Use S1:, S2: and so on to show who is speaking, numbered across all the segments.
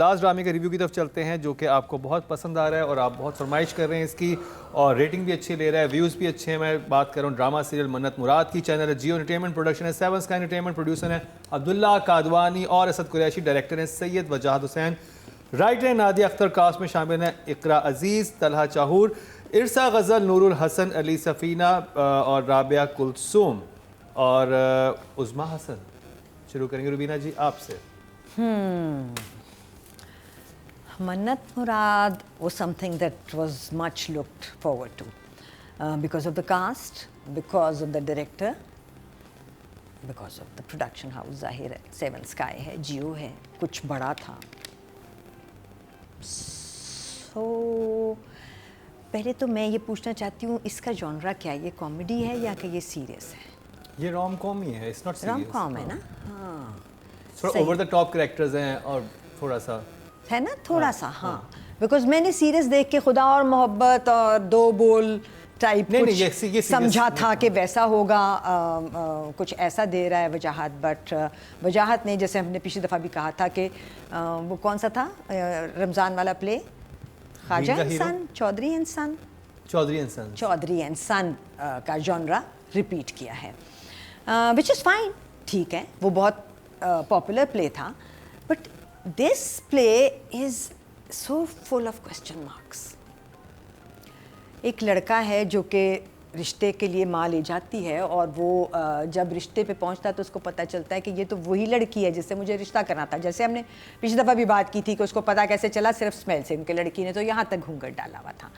S1: Last ड्रामे के review की तरफ चलते हैं जो कि आपको बहुत पसंद आ रहा है और आप बहुत फरमाइश कर रहे हैं इसकी और रेटिंग भी अच्छी ले रहा है, व्यूज़ भी अच्छे हैं। मैं बात कर रहा हूँ ड्रामा सीरियल मन्नत मुराद की। चैनल है जियो एंटरटेनमेंट, प्रोडक्शन है सेवन स्काई एंटरटेनमेंट, प्रोड्यूसर है अब्दुल्ला कादवानी और असद कुरैशी, डायरेक्टर हैं सैयद वजाहत हुसैन, राइटर हैं नादिया अख्तर, कास्ट में शामिल हैं इकरा अजीज़, तलहा चाहूर, इरसा गज़ल, नूरुल हसन, अली सफ़ीना और राबिया कुलसूम और उज़मा हसन। शुरू करेंगे रुबीना जी आपसे।
S2: Mannat Murad was something that was much looked forward to because of the cast, because of the director, because of the production house. जाहिर है सेवन स्काई है, जियो है, कुछ बड़ा था। So पहले तो मैं ये पूछना चाहती हूँ इसका जॉनरा क्या है, ये कॉमेडी है या कि ये सीरियस है?
S1: ये रोम कॉम ही है, it's not serious.
S2: Rom com है ना? हाँ,
S1: थोड़ा ओवर द टॉप कैरेक्टर्स हैं और थोड़ा सा
S2: है ना, थोड़ा सा। हाँ, बिकॉज मैंने सीरियस देख के खुदा और मोहब्बत और दो बोल टाइप कुछ समझा था कि वैसा होगा, कुछ ऐसा दे रहा है वजाहत। बट वजाहत ने, जैसे हमने पिछली दफ़ा भी कहा था कि वो कौन सा था रमज़ान वाला प्ले, ख्वाजा इंसान, चौधरी इंसान, चौधरी इंसान का जॉनरा रिपीट किया है, विच इज़ फाइन, ठीक है, वो बहुत पॉपुलर प्ले था। But this play is so full of question marks. एक लड़का है जो कि रिश्ते के लिए माँ ले जाती है और वो जब रिश्ते पे पहुंचता है तो उसको पता चलता है कि ये तो वही लड़की है जिससे मुझे रिश्ता करना था। जैसे हमने पिछली दफ़ा भी बात की थी कि उसको पता कैसे चला, सिर्फ स्मेल से। उनके लड़की ने तो यहाँ तक घूंघट डाला हुआ था।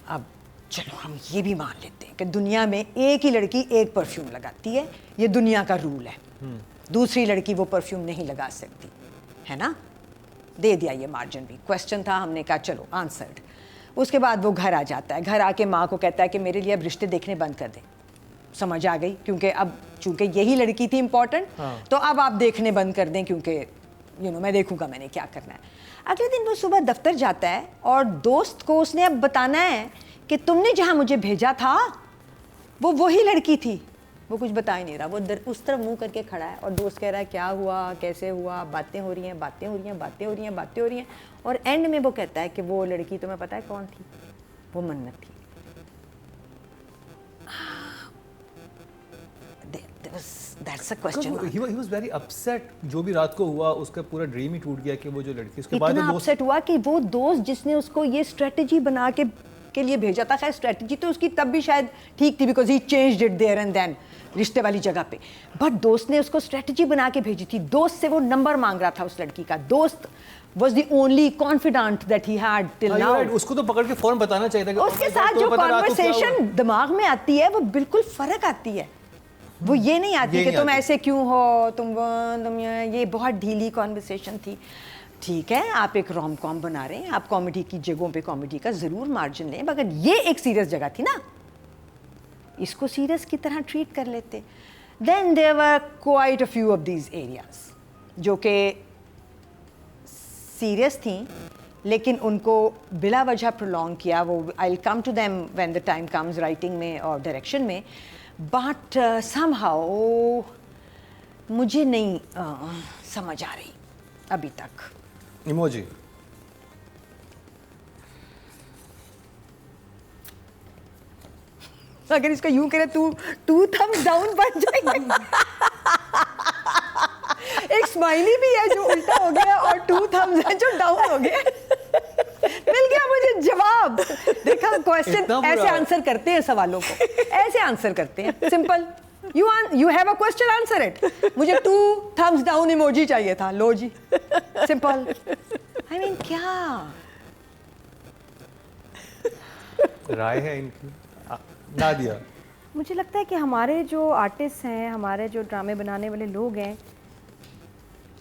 S2: अब चलो हम ये भी मान लेते हैं कि दुनिया में एक ही लड़की एक परफ्यूम लगाती है, ये दुनिया का रूल है। दूसरी लड़की वो परफ्यूम नहीं लगा सकती, है ना? दे दिया ये मार्जिन भी। क्वेश्चन था, हमने कहा चलो आंसर्ड। उसके बाद वो घर आ जाता है, घर आके माँ को कहता है कि मेरे लिए अब रिश्ते देखने बंद कर दे। समझ आ गई, क्योंकि अब चूंकि यही लड़की थी इम्पोर्टेंट, तो अब आप देखने बंद कर दें, क्योंकि मैं देखूंगा मैंने क्या करना है। अगले दिन वो सुबह दफ्तर जाता है और दोस्त को उसने अब बताना है कि तुमने जहाँ मुझे भेजा था वो वही लड़की थी। वो कुछ बता ही नहीं रहा, वो उस तरफ मुंह करके खड़ा है और दोस्त कह रहा है क्या हुआ, कैसे हुआ, बातें हो रही हैं, बातें हो रही हैं, बातें हो रही हैं, बातें हो रही हैं, और एंड में वो कहता है कि वो लड़की तुम्हें पता है कौन थी? वो मन्नत थी। That's a question.
S1: He was very upset. जो भी रात को हुआ उसका पूरा ड्रीम ही टूट गया कि वो जो लड़की, उसके बाद
S2: इतना अपसेट हुआ कि वो दोस्त जिसने उसको ये स्ट्रेटजी बना के लिए भेजा था, खैर स्ट्रेटजी तो उसकी तब भी शायद ठीक थी because he changed it there and then, रिश्ते वाली जगह पे, बट दोस्त ने उसको स्ट्रेटजी बना के भेजी थी। दोस्त से वो नंबर मांग रहा था उस लड़की का। दोस्त was the only confidant that he had till now.
S1: उसको तो पकड़ के फौरन बताना चाहिए था कि
S2: उसके साथ जो कॉन्वर्सेशन दिमाग में आती है वो बिल्कुल फर्क आती है। वो ये नहीं आती कि तुम ऐसे क्यों हो, तुम ये बहुत ढीली कॉन्वर्सेशन थी। ठीक है, आप एक रोम कॉम बना रहे हैं, आप कॉमेडी की जगहों पे कॉमेडी का ज़रूर मार्जिन लें, मगर ये एक सीरियस जगह थी ना, इसको सीरियस की तरह ट्रीट कर लेते। Then there were quite a few of these areas जो कि सीरियस थी लेकिन उनको बिला वजह प्रोलॉन्ग किया। वो I will come to them when the time comes, writing में और डायरेक्शन में, बट समहाउ मुझे नहीं समझ आ रही अभी तक।
S1: इमोजी
S2: अगर इसका यूं करे टू थम्स डाउन बन जाएगा। एक स्माइली भी है जो उल्टा हो गया और टू थम्स है जो डाउन हो गया। मिल गया मुझे जवाब। देखा, क्वेश्चन ऐसे आंसर करते हैं, सवालों को ऐसे आंसर करते हैं, simple. You have a question, answer it. मुझे 2 thumbs down इमोजी चाहिए था, लो जी, सिंपल। I mean क्या
S1: राय है इनकी? नादिया,
S3: मुझे लगता है कि हमारे जो आर्टिस्ट हैं, हमारे जो ड्रामे बनाने वाले लोग हैं,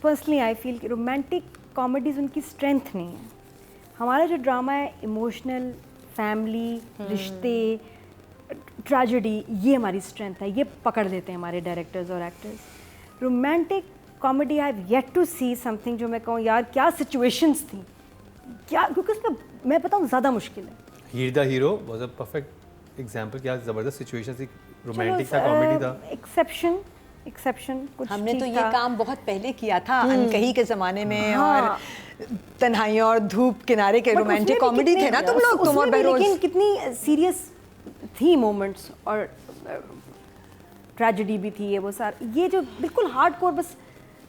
S3: पर्सनली आई फील कि रोमांटिक कॉमेडीज़ उनकी स्ट्रेंथ नहीं है। हमारा जो ड्रामा है इमोशनल, फैमिली, रिश्ते, ट्रेजेडी, ये हमारी स्ट्रेंथ है, ये पकड़ लेते हैं हमारे डायरेक्टर्स और actors. Romantic comedy I have yet to see something जो मैं कहूँ यार क्या सिचुएशंस थी, क्या, क्योंकि उसमें मैं बताऊँ ज़्यादा मुश्किल है।
S1: He the hero was a perfect example. क्या ज़बरदस्त सिचुएशन थी, रोमांटिक था, कॉमेडी था।
S3: एक्सेप्शन एक्सेप्शन, कुछ
S2: हमने तो
S3: ठीक
S2: ये
S3: था।
S2: काम बहुत पहले किया था अनकही के ज़माने में,
S3: हाँ।
S2: और तन्हाइयों और धूप किनारे के
S3: But
S2: रोमांटिक
S3: उसमें भी
S2: कॉमेडी
S3: कितने-
S2: थे ना तुम लोग, तुम और
S3: उसमें भी
S2: बहरोज।
S3: लेकिन कितनी सीरियस थी मोमेंट्स, और ट्रेजेडी भी थी ये, वो सारा ये जो बिल्कुल हार्डकोर बस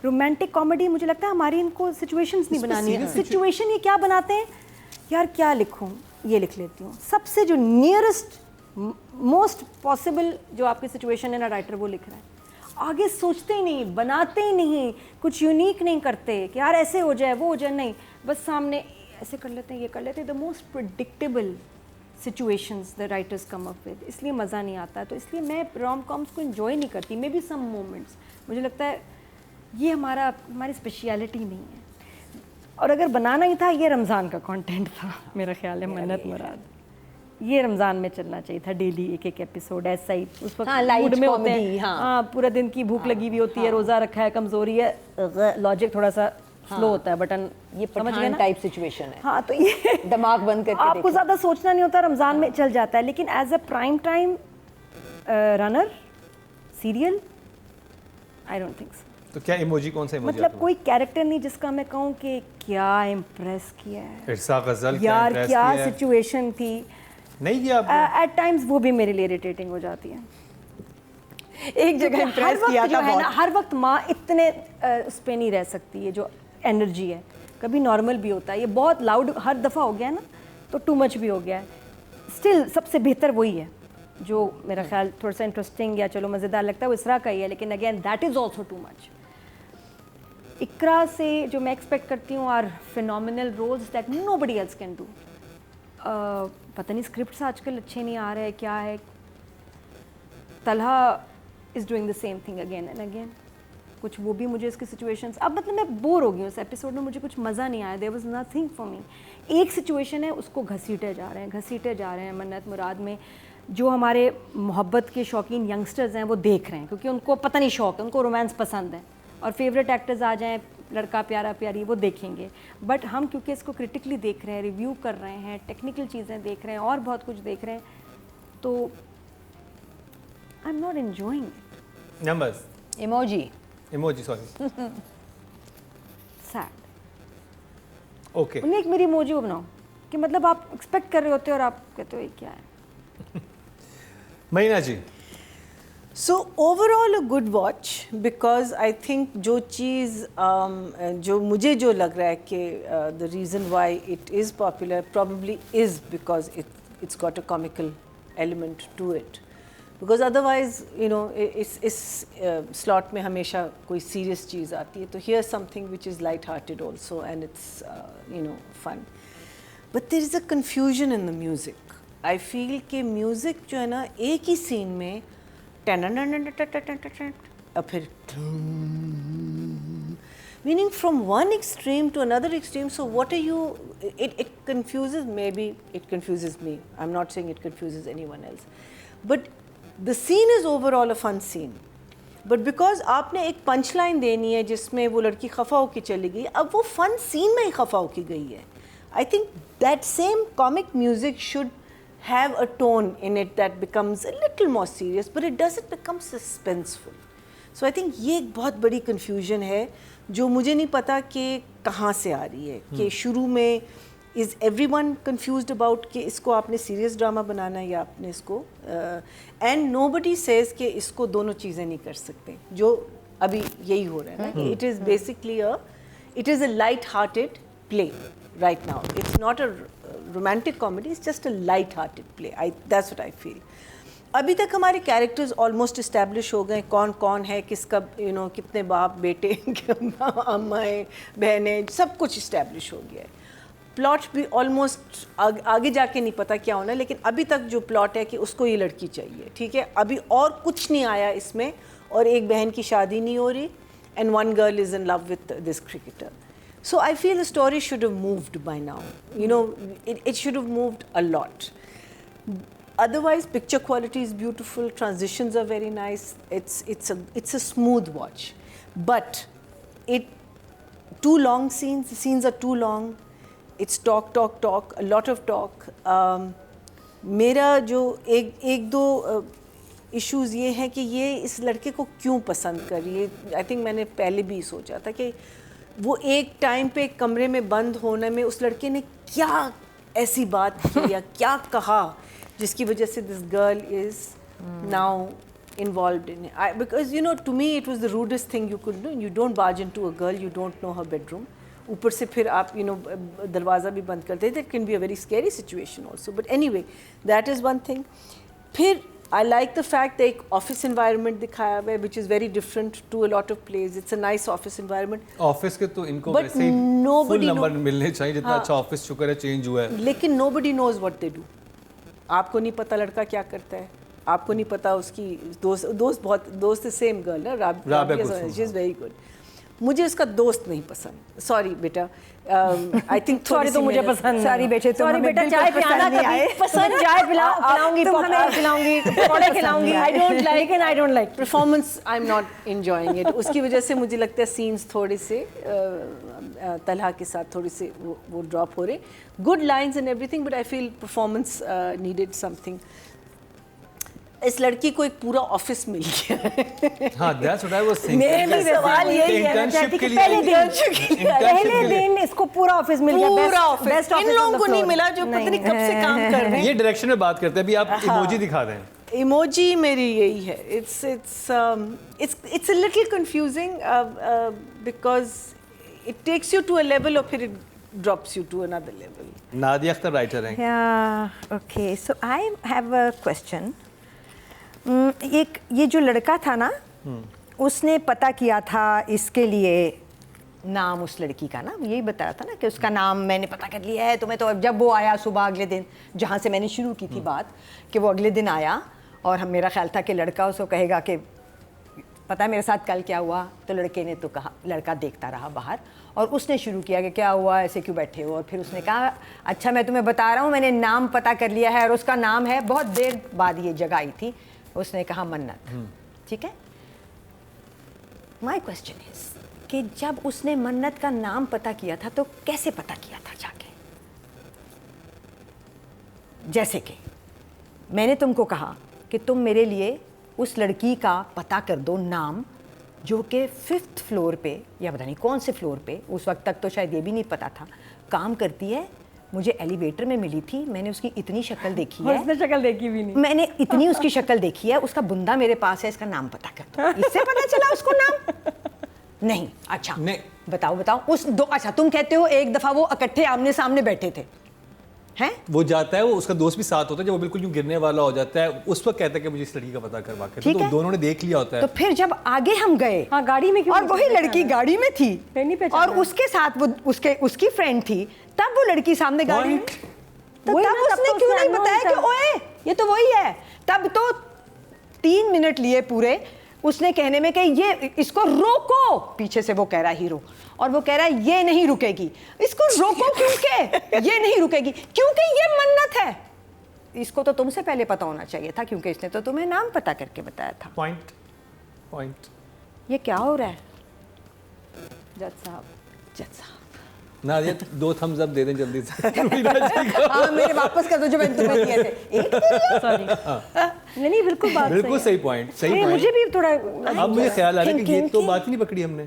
S3: रोमांटिक कॉमेडी, मुझे लगता है हमारी इनको सिचुएशंस नहीं
S1: इसमें
S3: बनानी है।
S1: serious
S3: सिचुएशन ये क्या बनाते हैं यार, क्या लिखूं, ये लिख लेती हूँ, सबसे जो नियरेस्ट मोस्ट पॉसिबल जो आपकी सिचुएशन है ना, राइटर वो लिख रहा है, आगे सोचते ही नहीं, बनाते ही नहीं, कुछ यूनिक नहीं करते कि यार ऐसे हो जाए वो हो जाए, नहीं, बस सामने ऐसे कर लेते हैं, ये कर लेते हैं, the most predictable situations the writers come up with, इसलिए मज़ा नहीं आता है। तो इसलिए मैं रोम कॉम्स को इन्जॉय नहीं करती, मे बी सम मोमेंट्स, मुझे लगता है ये हमारी स्पेशलिटी नहीं है। और अगर बनाना ही था, ये रमज़ान का कंटेंट था मेरा ख्याल है, मन्नत मुराद, ये रमज़ान में चलना चाहिए था, डेली एक एक एपिसोड ऐसा ही, उस वक्त
S2: हाँ, light
S3: मूड में होते
S2: comedy,
S3: हैं,
S2: हाँ।
S3: हाँ, पूरा दिन की भूख लगी हुई होती है, रोज़ा रखा है, कमज़ोरी है, लॉजिक थोड़ा सा स्लो होता है, बटन
S2: ये
S3: समझ गए
S2: पठान
S3: ना?
S2: टाइप सिचुएशन है,
S3: हाँ, तो ये
S2: दिमाग बंद करके
S3: आपको
S2: देखो।
S3: ज़्यादा सोचना नहीं होता, रमज़ान में चल जाता है, लेकिन as a prime time runner serial, I don't think so.
S1: तो क्या इमोजी, कौन सा इमोजी?
S3: मतलब कोई कैरेक्टर नहीं जिसका मैं कहूँ कि क्या इम्प्रेस किया है
S1: इरसा गजल
S3: यार,
S1: impress
S3: क्या
S1: किया है?
S3: सिचुएशन थी,
S1: नहीं किया आपने?
S3: एट टाइम्स वो भी मेरे लिए इरिटेटिंग हो जाती है।
S2: एक जगह
S3: हर
S2: इम्प्रेस
S3: वक्त
S2: किया
S3: जो
S2: था
S3: है ना,
S2: बहुत।
S3: हर वक्त माँ इतने उस पर नहीं रह सकती है, जो एनर्जी है, कभी नॉर्मल भी होता है, ये बहुत लाउड हर दफ़ा हो गया है ना, तो टू मच भी हो गया है। स्टिल सबसे बेहतर वही है, जो मेरा ख्याल थोड़ा सा इंटरेस्टिंग या चलो मज़ेदार लगता है, वो इसरा का ही है, लेकिन again that is also too much. Iqra से जो मैं एक्सपेक्ट करती हूँ are phenomenal roles that nobody else can do. पता नहीं स्क्रिप्ट्स आजकल अच्छे नहीं आ रहे हैं, क्या है। Talha is doing the same thing again and again, कुछ वो भी मुझे इसकी सिचुएशंस, अब मतलब मैं बोर हो गई हूँ उस एपिसोड में, मुझे कुछ मज़ा नहीं आया, there was nothing for me. एक सिचुएशन है, उसको घसीटे जा रहे हैं मन्नत मुराद में, जो हमारे मोहब्बत के शौकीन यंगस्टर्स हैं वो देख रहे हैं, क्योंकि उनको पता नहीं शौक है, उनको रोमांस पसंद है, और फेवरेट एक्टर्स आ जाएं, लड़का प्यारा प्यारी, वो देखेंगे। बट हम क्योंकि इसको क्रिटिकली देख रहे हैं, रिव्यू कर रहे हैं, टेक्निकल चीज़ें देख रहे हैं, और बहुत कुछ देख रहे हैं, तो I am not enjoying it.
S1: Numbers,
S2: emoji,
S1: sorry,
S3: sad.
S1: Okay.
S3: उन्हें एक मेरी इमोजी वो बनाओ कि मतलब आप एक्सपेक्ट कर रहे होते हो और आप कहते हो ये क्या है।
S1: महीना जी,
S4: So overall a good watch, because I think जो चीज़ जो मुझे जो लग रहा है कि the reason why it is popular probably is because it's got a comical element to it, because otherwise you know इस slot में हमेशा कोई serious चीज़ आती है, तो here's something which is light-hearted also and it's you know fun, but there is a confusion in the music. I feel कि music जो है ना, एक ही scene में और फिर meaning from one extreme to another extreme. So what are you, it confuses, maybe it confuses me, I'm not saying it confuses anyone else, but the scene is overall a fun scene, but because आपने एक punch line देनी है जिसमें वो लड़की खफा होकर चली गई, अब वो फन सीन में ही खफा होकर गई है. I think that same comic music should have a tone in it that becomes a little more serious, but it doesn't become suspenseful. So I think ये एक बहुत बड़ी confusion है जो मुझे नहीं पता कि कहाँ से आ रही है, कि शुरू में is everyone confused about कि इसको आपने serious drama बनाना है या आपने इसको and nobody says कि इसको दोनों चीज़ें नहीं कर सकते, जो अभी यही हो रहा है ना, कि it is basically it is a light-hearted play right now. It's not a romantic comedy, it's just a light-hearted play. That's what I feel. अभी तक हमारे कैरेक्टर्स ऑलमोस्ट इस्टेब्लिश हो गए, कौन कौन है, किसका यू नो कितने बाप बेटे अम्माएँ बहनें, सब कुछ इस्टेब्लिश हो गया है. प्लॉट भी ऑलमोस्ट आगे जाके नहीं पता क्या होना, लेकिन अभी तक जो प्लॉट है कि उसको ये लड़की चाहिए, ठीक है, अभी और कुछ नहीं आया इसमें, और एक बहन की शादी नहीं हो रही, and one girl is in love with this cricketer. So I feel the story should have moved by now. You know, it should have moved a lot. Otherwise, picture quality is beautiful. Transitions are very nice. It's a smooth watch. But too long scenes. The scenes are too long. It's talk, a lot of talk. मेरा जो एक दो issues ये हैं कि ये इस लड़के को क्यों पसंद कर रही है। आई थिंक मैंने पहले भी सोचा था कि वो एक टाइम पे एक कमरे में बंद होने में उस लड़के ने क्या ऐसी बात की या क्या कहा जिसकी वजह से this girl is now involved in it. Because you know, to me it was the rudest thing you could do. You don't barge into a girl, you don't know her bedroom. ऊपर से फिर आप दरवाज़ा भी बंद करते हैं. That can be a very scary situation also. But anyway, that is one thing. फिर I like the fact that एक office environment दिखाया हुआ है, which is very different to a lot of plays. It's a nice office environment.
S1: Office के तो इनको वैसे ही full number मिलने चाहिए जितना अच्छा ऑफिस शुक्र है चेंज हुआ है.
S4: लेकिन nobody knows what they do. आपको नहीं पता लड़का क्या करता है, आपको नहीं पता उसकी दोस्त सेम गर्ल है Rabia, she is very good. मुझे उसका दोस्त नहीं पसंद. सॉरी बेटा, आई थिंक
S3: सॉरी तो मुझे पसंद. सॉरी बेटे, सॉरी बेटा, चाय पिलाना नहीं आए पसंद. चाय पिलाऊंगी, पॉपकॉर्न खिलाऊंगी, पकौड़े खिलाऊंगी. आई डोंट लाइक, लेकिन आई don't like
S4: performance. I am not enjoying it. उसकी वजह से मुझे लगता है सीन्स थोड़े से तलहा के साथ थोड़े से वो ड्रॉप हो रहे. Good lines and everything, but I feel performance needed something. इस लड़की को एक पूरा ऑफिस मिल गया है.
S1: हाँ, that's what I was thinking.
S3: मेरा भी सवाल यही है.
S1: इंटर्नशिप के लिए
S3: पहले दिन इसको पूरा ऑफिस मिल गया.
S4: पूरा ऑफिस इन लोगों को नहीं मिला जो पता नहीं कब से काम कर रहे हैं.
S1: ये डायरेक्शन में बात करते हैं. अभी आप इमोजी दिखा दें.
S4: इमोजी मेरी यही है. it's a little confusing because it takes you to a level or फिर it drops you to another level.
S1: Nadia Akhtar writer हैं.
S2: Yeah, okay. So I have a question. एक ये जो लड़का था ना, उसने पता किया था इसके लिए नाम उस लड़की का ना, यही बताया था ना कि उसका नाम मैंने पता कर लिया है. तो मैं तो जब वो आया सुबह अगले दिन, जहाँ से मैंने शुरू की थी बात, कि वो अगले दिन आया और हम मेरा ख्याल था कि लड़का उसको कहेगा कि पता है मेरे साथ कल क्या हुआ. तो लड़के ने तो कहा, लड़का देखता रहा बाहर और उसने शुरू किया कि क्या हुआ, ऐसे क्यों बैठे हो. और फिर उसने कहा अच्छा मैं तुम्हें बता रहा हूँ, मैंने नाम पता कर लिया है और उसका नाम है, बहुत देर बाद ये जगह आई थी. उसने कहा मन्नत. ठीक है. माई क्वेश्चन इज कि जब उसने मन्नत का नाम पता किया था तो कैसे पता किया था जाके. जैसे कि मैंने तुमको कहा कि तुम मेरे लिए उस लड़की का पता कर दो नाम, जो कि 5th फ्लोर पे या पता नहीं कौन से फ्लोर पे, उस वक्त तक तो शायद ये भी नहीं पता था, काम करती है. मुझे एलिवेटर में मिली थी, मैंने उसकी इतनी शक्ल देखी है.
S3: उसने शक्ल देखी भी नहीं.
S2: मैंने इतनी उसकी शक्ल देखी है. उसका बुंदा मेरे पास है, इसका नाम पता कर दो. इससे पता चला उसको नाम नहीं. अच्छा
S1: नहीं,
S2: बताओ उस दो. अच्छा तुम कहते हो एक दफा वो इकट्ठे आमने सामने बैठे थे हैं.
S1: वो जाता है, वो उसका दोस्त भी साथ होता है, जब वो बिल्कुल यूं गिरने वाला हो जाता है उस वक्त कहता है कि मुझे इस लड़की का पता करवा के. तो दोनों ने देख लिया होता है.
S2: तो फिर जब आगे हम गए,
S3: हाँ गाड़ी में क्यों,
S2: और वही लड़की गाड़ी में थी
S3: नहीं पहचाना,
S2: और उसके साथ वो उसकी फ्रेंड थी, तब वो लड़की सामने गाड़ी में. तो तब उसने क्यों नहीं बताया कि ओए ये तो वही है. तब तो 3 मिनट लिए पूरे उसने कहने में कि ये इसको रोको. पीछे से वो कह रहा हीरो, और वो कह रहा है ये नहीं रुकेगी. इसको रोको क्योंकि ये नहीं रुकेगी, क्योंकि ये मन्नत है. इसको तो तुमसे पहले पता होना चाहिए था, क्योंकि इसने तो तुम्हें नाम पता करके बताया था.
S1: पॉइंट.
S2: ये क्या हो रहा है
S3: जज साहब?
S1: नादिया 2 thumbs up दे दें जल्दी से.
S2: हाँ मेरे वापस कर दो जो मैंने तुम्हें दिए थे. एक
S3: सॉरी. नहीं बिल्कुल बात
S1: बिल्कुल सही पॉइंट. सही पॉइंट.
S3: मुझे भी थोड़ा
S1: अब मुझे ख्याल आ रहा है कि ये तो बात ही नहीं पकड़ी हमने.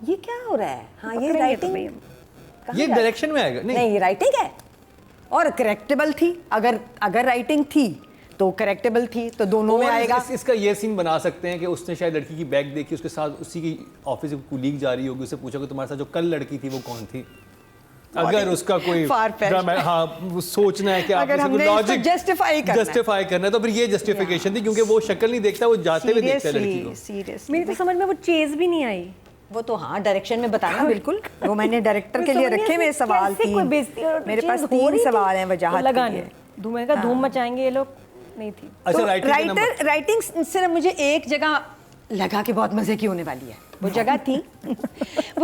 S2: ये क्या हो रहा है. हाँ ये राइटिंग,
S1: ये डायरेक्शन में आएगा.
S2: नहीं ये राइटिंग है और करेक्टेबल थी. अगर राइटिंग थी तो करेक्टेबल थी, तो दोनों में आएगा.
S1: इसका ये सीन बना सकते हैं कि उसने शायद लड़की की बैग देखी, उसके साथ उसी की ऑफिस की कुलीग जा रही होगी, उससे पूछा कि तुम्हारे साथ जो कल लड़की थी वो कौन थी. अगर उसका कोई हाँ सोचना है कि
S2: अगर हमने
S1: लॉजिक
S2: जस्टिफाई
S1: करना है तो फिर ये जस्टिफिकेशन थी, क्योंकि वो शक्ल नहीं देखता, वो जाते हुए देखता है लड़की को.
S2: सीरियसली
S3: मेरी तो समझ में वो चेज भी नहीं आई.
S2: वो तो हाँ डायरेक्शन में बताना बिल्कुल. वो मैंने डायरेक्टर के लिए रखे मेरे सवाल. मेरे पास 3 सवाल हैं वजाहत के लिए.
S3: धूम का धूम मचाएंगे ये लोग. नहीं थी.
S2: अच्छा राइटिंग सिर्फ मुझे एक जगह लगा कि बहुत मजे की होने वाली है. वो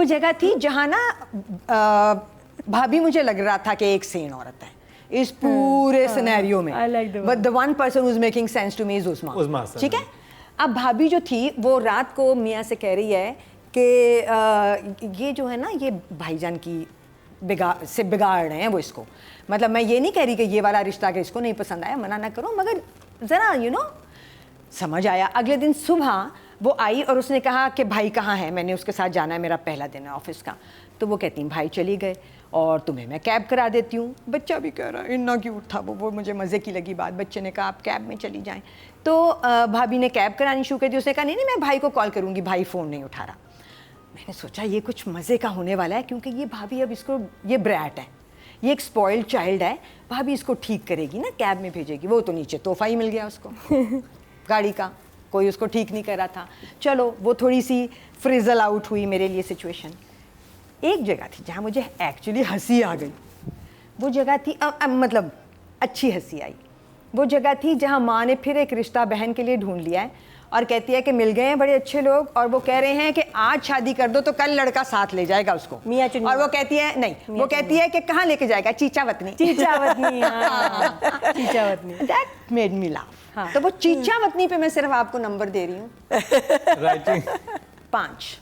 S2: जगह थी जहाँ ना भाभी मुझे लग रहा था कि एक सेन औरत है इस पूरे सिनेरियो में. But the one person who is making sense to me is Usma. ठीक है. अब भाभी जो थी वो रात को मियाँ से कह रही है कि ये जो है ना ये भाईजान की बिगाड़ रहे हैं वो इसको. मतलब मैं ये नहीं कह रही कि ये वाला रिश्ता कि इसको नहीं पसंद आया, मना ना करो, मगर ज़रा समझ आया। अगले दिन सुबह वो आई और उसने कहा कि भाई कहाँ है, मैंने उसके साथ जाना है, मेरा पहला दिन है ऑफिस का। तो वो कहती हैं भाई चली गए और तुम्हें मैं कैब करा देती हूँ। बच्चा भी कह रहा है, इतना क्यूट था वो मुझे मज़े की लगी बात। बच्चे ने कहा आप कैब में चली जाएं। तो भाभी ने कैब करानी शुरू कर दी। उसने कहा नहीं मैं भाई को कॉल करूँगी, भाई फ़ोन नहीं उठा रहा। मैंने सोचा ये कुछ मज़े का होने वाला है, क्योंकि ये भाभी अब इसको, ये ब्रैट है, ये एक स्पॉइल्ड चाइल्ड है, भाभी इसको ठीक करेगी ना, कैब में भेजेगी। वो तो नीचे तोहफा ही मिल गया उसको गाड़ी का, कोई उसको ठीक नहीं कर रहा था। चलो वो थोड़ी सी फ्रिजल आउट हुई मेरे लिए सिचुएशन। एक जगह थी जहाँ मुझे एक्चुअली हंसी आ गई। वो जगह थी मतलब अच्छी हंसी आई। वो जगह थी जहाँ माँ ने फिर एक रिश्ता बहन के लिए ढूंढ लिया है और कहती है कि मिल गए हैं बड़े अच्छे लोग और वो कह रहे हैं कि आज शादी कर दो तो कल लड़का साथ ले जाएगा उसको।
S3: मियाँ चुन्नी।
S2: और वो कहती है नहीं, वो कहती है कि कहाँ लेके जाएगा, चीचावतनी।
S3: चीचावतनी, हाँ, Chichawatni.
S2: That made me laugh.
S3: हाँ।
S2: तो वो चीचावतनी पे मैं सिर्फ आपको नंबर दे रही हूँ,
S1: राइटिंग
S2: 5।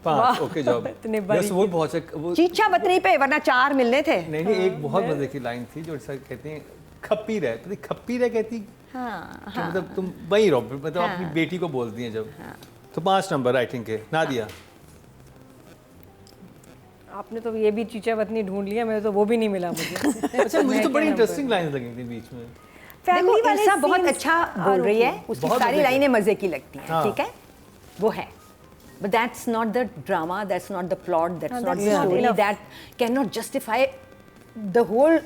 S1: 5। Okay job.
S3: इतने बड़ी
S1: वो बहुत वो
S2: चीचावतनी पे, वरना 4 मिलने थे।
S1: नहीं एक बहुत मजे की लाइन थी जो ऐसा कहते हैं खप्पी रहे, पता खप्पी रहे कहती
S2: हाँ,
S1: कि मतलब तुम वही रहो, मतलब अपनी बेटी को बोलती हैं जब। तो 5 नंबर राइटिंग के। नादिया
S3: आपने तो ये भी चीचावतनी ढूंढ लिया, मेरे तो वो भी नहीं मिला मुझे।
S1: अच्छा मुझे तो बड़ी इंटरेस्टिंग लाइन लगी थी बीच में।
S2: देखो
S3: वाले
S2: इल्सा बहुत
S3: scenes
S2: अच्छा बोल रही है, उसकी
S1: बहुत
S2: सारी
S1: मजे की।
S2: लाइनें मजे की लगती हैं,
S1: हाँ।
S2: ठीक है, वो है। But that's not the drama, that's not the plot, that's not the
S3: that's not
S2: story,
S3: enough.
S2: that cannot justify the whole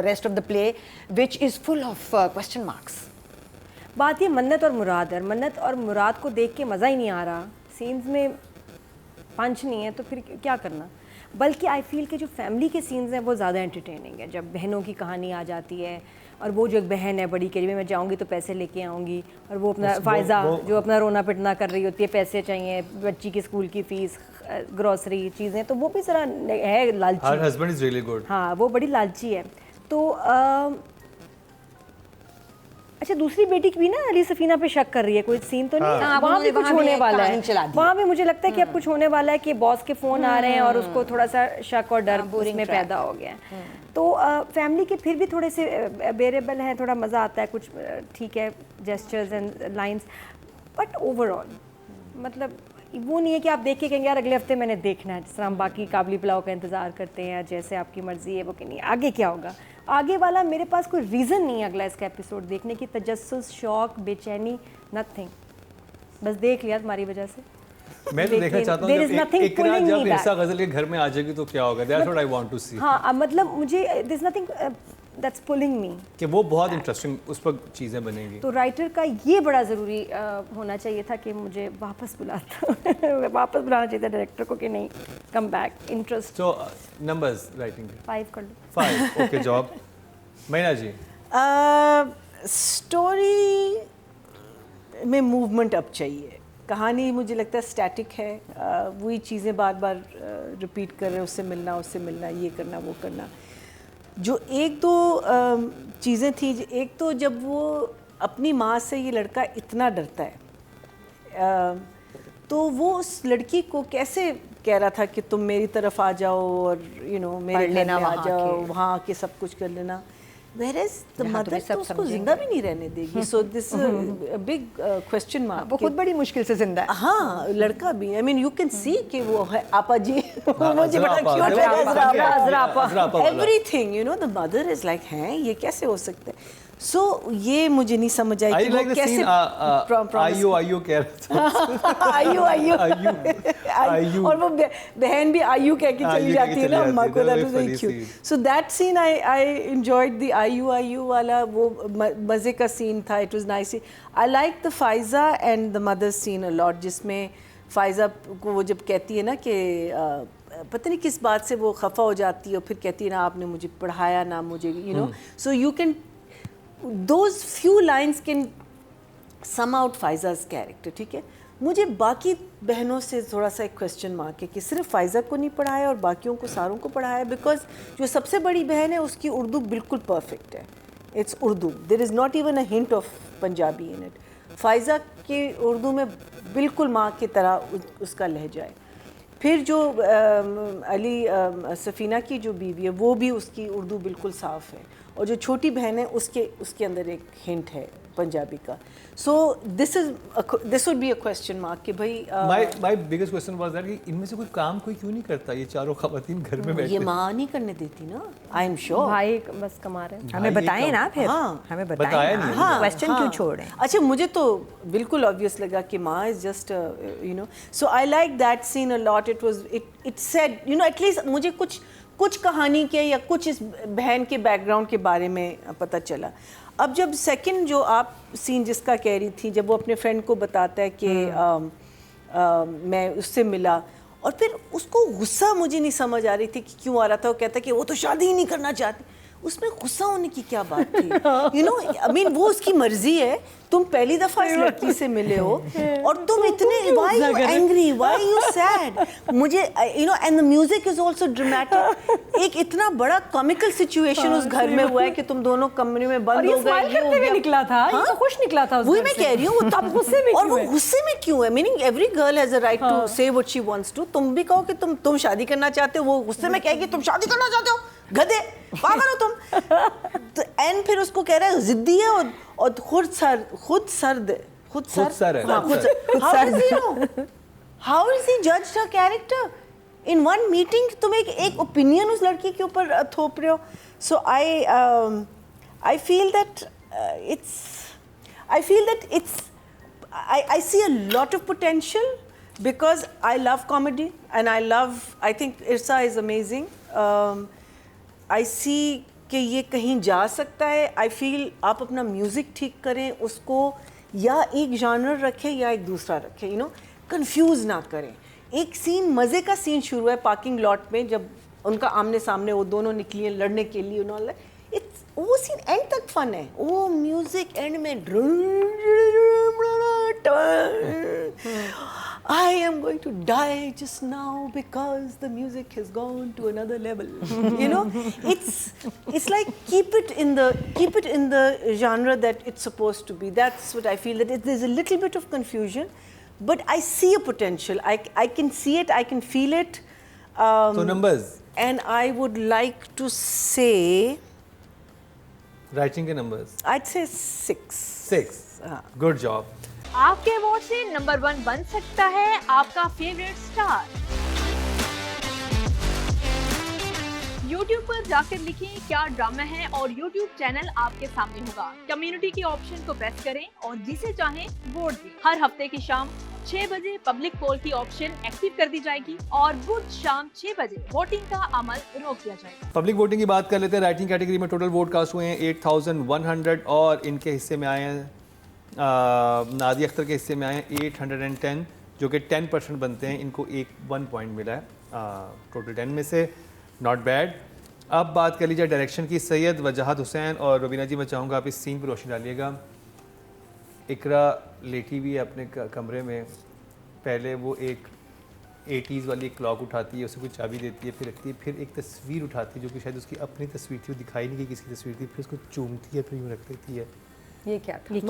S2: rest of the play, which is full of question marks.
S3: बात ये मन्नत और मुराद है। मन्नत और मुराद को देख के मज़ा ही नहीं आ रहा, सीन्स में पंच नहीं है तो फिर क्या करना। बल्कि आई फील कि जो फैमिली के सीन्स हैं वो ज़्यादा एंटरटेनिंग है। जब बहनों की कहानी आ जाती है और वो जो एक बहन है बड़ी के लिए मैं जाऊंगी तो पैसे लेके आऊँगी, और वो अपना फ़ायज़ा जो अपना रोना पिटना कर रही होती है, पैसे चाहिए बच्ची की स्कूल की फ़ीस, ग्रॉसरी चीज़ें, तो वो भी ज़रा है लालची।
S1: Her husband is really good.
S3: हाँ वो बड़ी लालची है। तो अच्छा दूसरी बेटी की भी ना अली सफीना पे शक कर रही है, कोई सीन तो नहीं है?
S2: हाँ,
S3: वहाँ भी
S2: वहाँ
S3: कुछ
S2: भी
S3: होने
S2: एक
S3: वाला
S2: कहानी चला
S3: है।
S2: दी
S3: वहाँ भी मुझे लगता है कि अब कुछ होने वाला है कि बॉस के फ़ोन आ रहे हैं और उसको थोड़ा सा शक और डर उसमें पैदा हो गया है। तो फैमिली के फिर भी थोड़े से बेरेबल हैं, थोड़ा मज़ा आता है, कुछ ठीक है gestures and lines, but overall मतलब वो नहीं है कि आप देख के कहेंगे यार अगले हफ्ते मैंने देखना है, जिस तरह हम बाकी काबली पुलाव का इंतज़ार करते हैं, जैसे आपकी मर्ज़ी है वो कि नहीं आगे क्या होगा। आगे वाला मेरे पास कोई रीज़न नहीं है अगला इसका एपिसोड देखने की, तजस्सुस, शौक, बेचैनी, नथिंग, बस देख लिया तुम्हारी वजह से।
S1: मैं तो देखना चाहता हूँ
S3: there is
S1: जब
S3: nothing
S1: एक रात
S3: pulling
S1: जब
S3: me back.
S1: ईसा गजल के घर में आ जाएगी तो क्या होगा। That's what I want to see.
S3: हाँ अब मतलब मुझे there is nothing that's pulling me.
S1: कि वो बहुत इंटरेस्टिंग उस पर चीजें बनेंगी।
S3: तो राइटर का ये बड़ा ज़रूरी होना चाहिए था कि मुझे वापस बुलाता वापस बुलाना चाहिए था डायरेक्टर को कि नहीं कम बैक इंटरेस्ट।
S1: सो नंबर्स राइटिंग
S3: 5 कर लो।
S1: 5। Okay job. मैना जी
S4: स्टोरी में मूवमेंट अब चाहिए। कहानी मुझे लगता है स्टैटिक है, वही चीज़ें बार बार रिपीट कर रहे हैं, उससे मिलना, ये करना, वो करना। जो एक दो चीज़ें थी, एक तो जब वो अपनी माँ से ये लड़का इतना डरता है तो वो उस लड़की को कैसे कह रहा था कि तुम मेरी तरफ आ जाओ और मेरे घर में आ जाओ, वहाँ आके सब कुछ कर लेना। Whereas the mother तो उसको जिंदा भी नहीं रहने देगी। So this is a big question mark.
S2: वो खुद बड़ी मुश्किल से जिंदा है।
S4: हाँ लड़का भी, I mean you can see कि वो है आपा जी मुझे बड़ा क्यूट लगा। Everything the mother is like हैं ये कैसे हो सकता है। So ये मुझे नहीं समझ आई कि वो कैसे
S1: आयु कह रहा था।
S4: आयु और वो बहन भी आयु कह के चली जाती है ना अम्मा को। That was very cute. So that scene I enjoyed the आयु वाला, वो मज़े का सीन था. It was nice. I like the Faiza and the mother scene a lot, जिसमें फ़ाइज़ा को वो जब कहती है ना कि पता नहीं किस बात से वो खफा हो जाती है और फिर कहती है ना आपने मुझे पढ़ाया ना मुझे so you can those few lines can sum out फ़ाइज़ा's character. ठीक है, मुझे बाकी बहनों से थोड़ा सा एक क्वेश्चन मार्क है कि सिर्फ फ़ाइज़ा को नहीं पढ़ाया और बाकियों को सारों को पढ़ाया, बिकॉज जो सबसे बड़ी बहन है उसकी उर्दू बिल्कुल परफेक्ट है. It's Urdu, there is not even a hint of Punjabi in it. Faiza की उर्दू में बिल्कुल माँ की तरह उसका लहजा है. फिर जो अली सफ़ीना की जो बीवी है वो भी उसकी उर्दू बिल्कुल साफ़ है, और जो छोटी बहन है उसके अंदर एक हिंट है पंजाबी का. So this would be a question mark कि भाई
S1: my biggest question was that कि इनमें से कोई काम कोई क्यों नहीं करता, ये चारों खवातीन घर में बैठे.
S4: ये माँ नहीं करने देती ना, I am sure.
S3: भाई बस कमा रहे हैं.
S2: हमें बताएं ना फिर.
S4: हाँ,
S2: हमें
S1: बताया
S2: बताएं
S1: नहीं.
S2: ना. क्वेश्चन क्यों छोड़ रहे हैं?
S4: अच्छा मुझे तो बिल्कुल ऑब्वियस लगा कि माँ is just you know. So I like that seen a lot. It said you know at least मुझे कुछ कहानी के या कुछ इस बहन के बैकग्राउंड के बारे में पता चला. अब जब सेकंड जो आप सीन जिसका कह रही थी, जब वो अपने फ्रेंड को बताता है कि मैं उससे मिला और फिर उसको गुस्सा मुझे नहीं समझ आ रही थी कि क्यों आ रहा था. वो कहता है कि वो तो शादी ही नहीं करना चाहती. उसमें गुस्सा होने की क्या बात थी? यू नो आई मीन वो उसकी मर्जी है. तुम पहली दफा इस लड़की से मिले हो और तुम इतने why you angry, why you sad. मुझे you know and the music is also dramatic. एक इतना बड़ा कॉमिकल सिचुएशन उस घर में हुआ है कि तुम दोनों कमरे में बंद हो गए.
S3: स्माइल करते हुए निकला था. ये तो खुश निकला था.
S4: वही मैं कह रही हूँ. वो तब
S3: गुस्से में
S4: और वो गुस्से में क्यों है? Meaning every girl has a right to say what she wants to. तुम भी कहो कि तुम शादी करना चाहते हो, वो गुस्से में कहेगी तुम शादी करना चाहते हो, गधे पागल हो तुम. तो एंड फिर उसको कह रहा है जिद्दी है और खुद सर्द है. How is he judged her character in one meeting? तुम एक ओपिनियन उस लड़की के ऊपर थोप रहे हो. So I feel that I see a lot of potential because I love comedy and I think Irsa is amazing. I see कि ये कहीं जा सकता है. आई फील आप अपना म्यूज़िक ठीक करें, उसको या एक जानर रखें या एक दूसरा रखें. यू नो कंफ्यूज ना करें. एक सीन मज़े का सीन शुरू है पार्किंग लॉट में जब उनका आमने सामने वो दोनों निकली हैं लड़ने के लिए. वो सीन एंड तक फन है. वो म्यूज़िक एंड में I am going to die just now because the music has gone to another level. You know, it's like keep it in the genre that it's supposed to be. That's what I feel. That there's a little bit of confusion, but I see a potential. I can see it. I can feel it.
S1: So numbers.
S4: And I would like to say.
S1: Writing के numbers.
S4: I'd say 6.
S1: 6. Good job.
S5: आपके vote से number 1 बन सकता है आपका favourite star. YouTube पर जाकर लिखें क्या ड्रामा है और YouTube चैनल आपके सामने होगा. कम्युनिटी के ऑप्शन को प्रेस करें और जिसे चाहें वोट दें. हर हफ्ते की शाम 6 बजे पब्लिक पोल की ऑप्शन एक्टिव कर दी जाएगी और बुध शाम 6 बजे वोटिंग का अमल रोक दिया जाएगा.
S1: पब्लिक वोटिंग की बात कर लेते हैं. राइटिंग कैटेगरी में टोटल वोट कास्ट हुए हैं 8100 और इनके हिस्से में आए हैं नादिया अख्तर के हिस्से में आए हैं 810 जो कि 10% बनते हैं. इनको 1 पॉइंट मिला है टोटल 10 में से. Not bad. अब बात कर लीजिए डायरेक्शन की. सैयद वजाहत हुसैन और रुबीना जी, मैं चाहूँगा आप इस सीन पर रोशनी डालिएगा. इकरा लेटी हुई है अपने कमरे में. पहले वो एक 80s वाली क्लॉक उठाती है, उसे कोई चाबी देती है, फिर रखती है, फिर एक तस्वीर उठाती है जो कि शायद उसकी अपनी तस्वीर थी, वो दिखाई नहीं कि किसकी तस्वीर थी, फिर उसको चूमती है, फिर यूँ रख देती है.
S2: ये क्या था?
S1: ये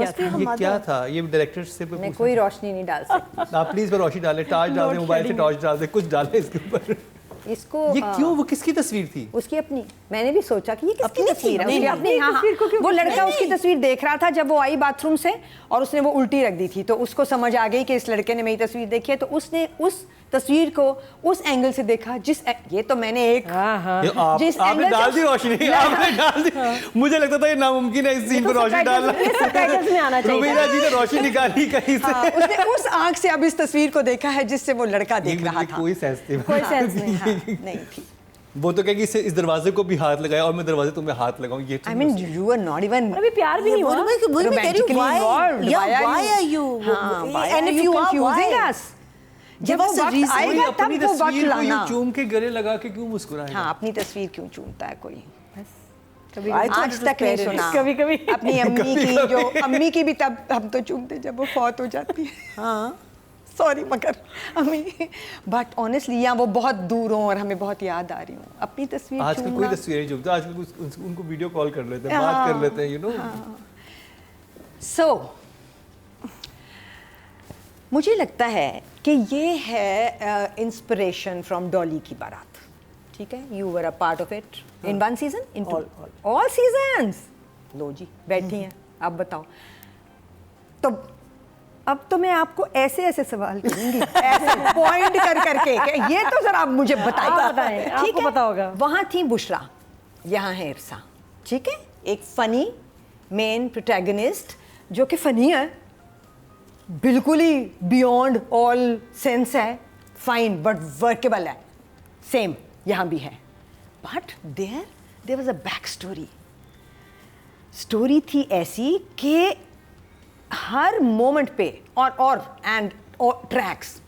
S1: क्या था? ये डायरेक्टर से
S2: मैं कोई रोशनी नहीं डाल सकती.
S1: आप प्लीज पर रोशनी डालें. टॉर्च डाल दें, मोबाइल से टॉर्च डाल दें, कुछ डालें इसके ऊपर.
S2: इसको
S1: ये क्यों? वो किसकी तस्वीर थी?
S2: उसकी अपनी. मैंने भी सोचा कि ये किसकी तस्वीर है.
S4: नहीं,
S2: उसकी अपनी. हाँ, वो लड़का उसकी तस्वीर देख रहा था जब वो आई बाथरूम से और उसने वो उल्टी रख दी थी, तो उसको समझ आ गई कि इस लड़के ने मेरी तस्वीर देखी है, तो उसने उस तस्वीर को उस एंगल से देखा. ये तो मैंने एक
S1: आपने डाल दी रोशनी. आपने डाल दी. मुझे लगता था ये नामुमकिन है इस सीन पर रोशनी डालना. रुबीना जी ने रोशनी निकाली कहीं से.
S2: उसने उस आंख से अब इस तस्वीर को देखा है जिससे वो लड़का देख रहा था.
S1: कोई सेंस
S2: नहीं थी.
S1: वो तो कहेगी इस दरवाजे को भी हाथ लगाया और मैं दरवाजे तुम्हें हाथ लगाऊं. ये
S2: I mean you are not even.
S3: अभी प्यार भी नहीं हुआ.
S4: Why are you?
S2: And if you are confusing us. जब वो वक्त आएगा तब वो वक्त लाना.
S1: चूम के गले लगा के क्यों मुस्कुराएगा?
S2: हाँ, अपनी तस्वीर क्यों चूमता है कोई?
S3: कभी
S2: आज तक नहीं सुना.
S3: कभी
S2: अपनी अम्मी की, जो अम्मी की भी तब हम तो चूमते जब वो फौत हो जाती है.
S4: हाँ,
S2: सॉरी मगर अम्मी. बट ऑनेस्टली यहाँ वो बहुत दूर हो और हमें बहुत याद आ रही हूँ. अपनी तस्वीर
S1: आजकल कोई तस्वीर नहीं चूमता. आजकल उनको वीडियो कॉल कर लेते हैं, बात कर लेते हैं, यू नो.
S2: सो मुझे लगता है कि ये है इंस्पिरेशन फ्रॉम डॉली की बारात. ठीक है, you were a part of it in one season, in all seasons. लो जी बैठी हैं, आप बताओ. तो अब तो मैं आपको ऐसे ऐसे सवाल करूंगी, ऐसे पॉइंट कर करके कि ये तो जरा आप मुझे बताइए।
S3: आपको पता होगा।
S2: वहाँ थी बुशरा, यहाँ है इरसा, ठीक है, एक फनी मेन प्रोटैगनिस्ट जो कि फनी है, बिल्कुल ही बियॉन्ड ऑल सेंस है, फाइन बट वर्केबल है, सेम यहाँ भी है। But there was a back story थी ऐसी कि हर मोमेंट पे और tracks,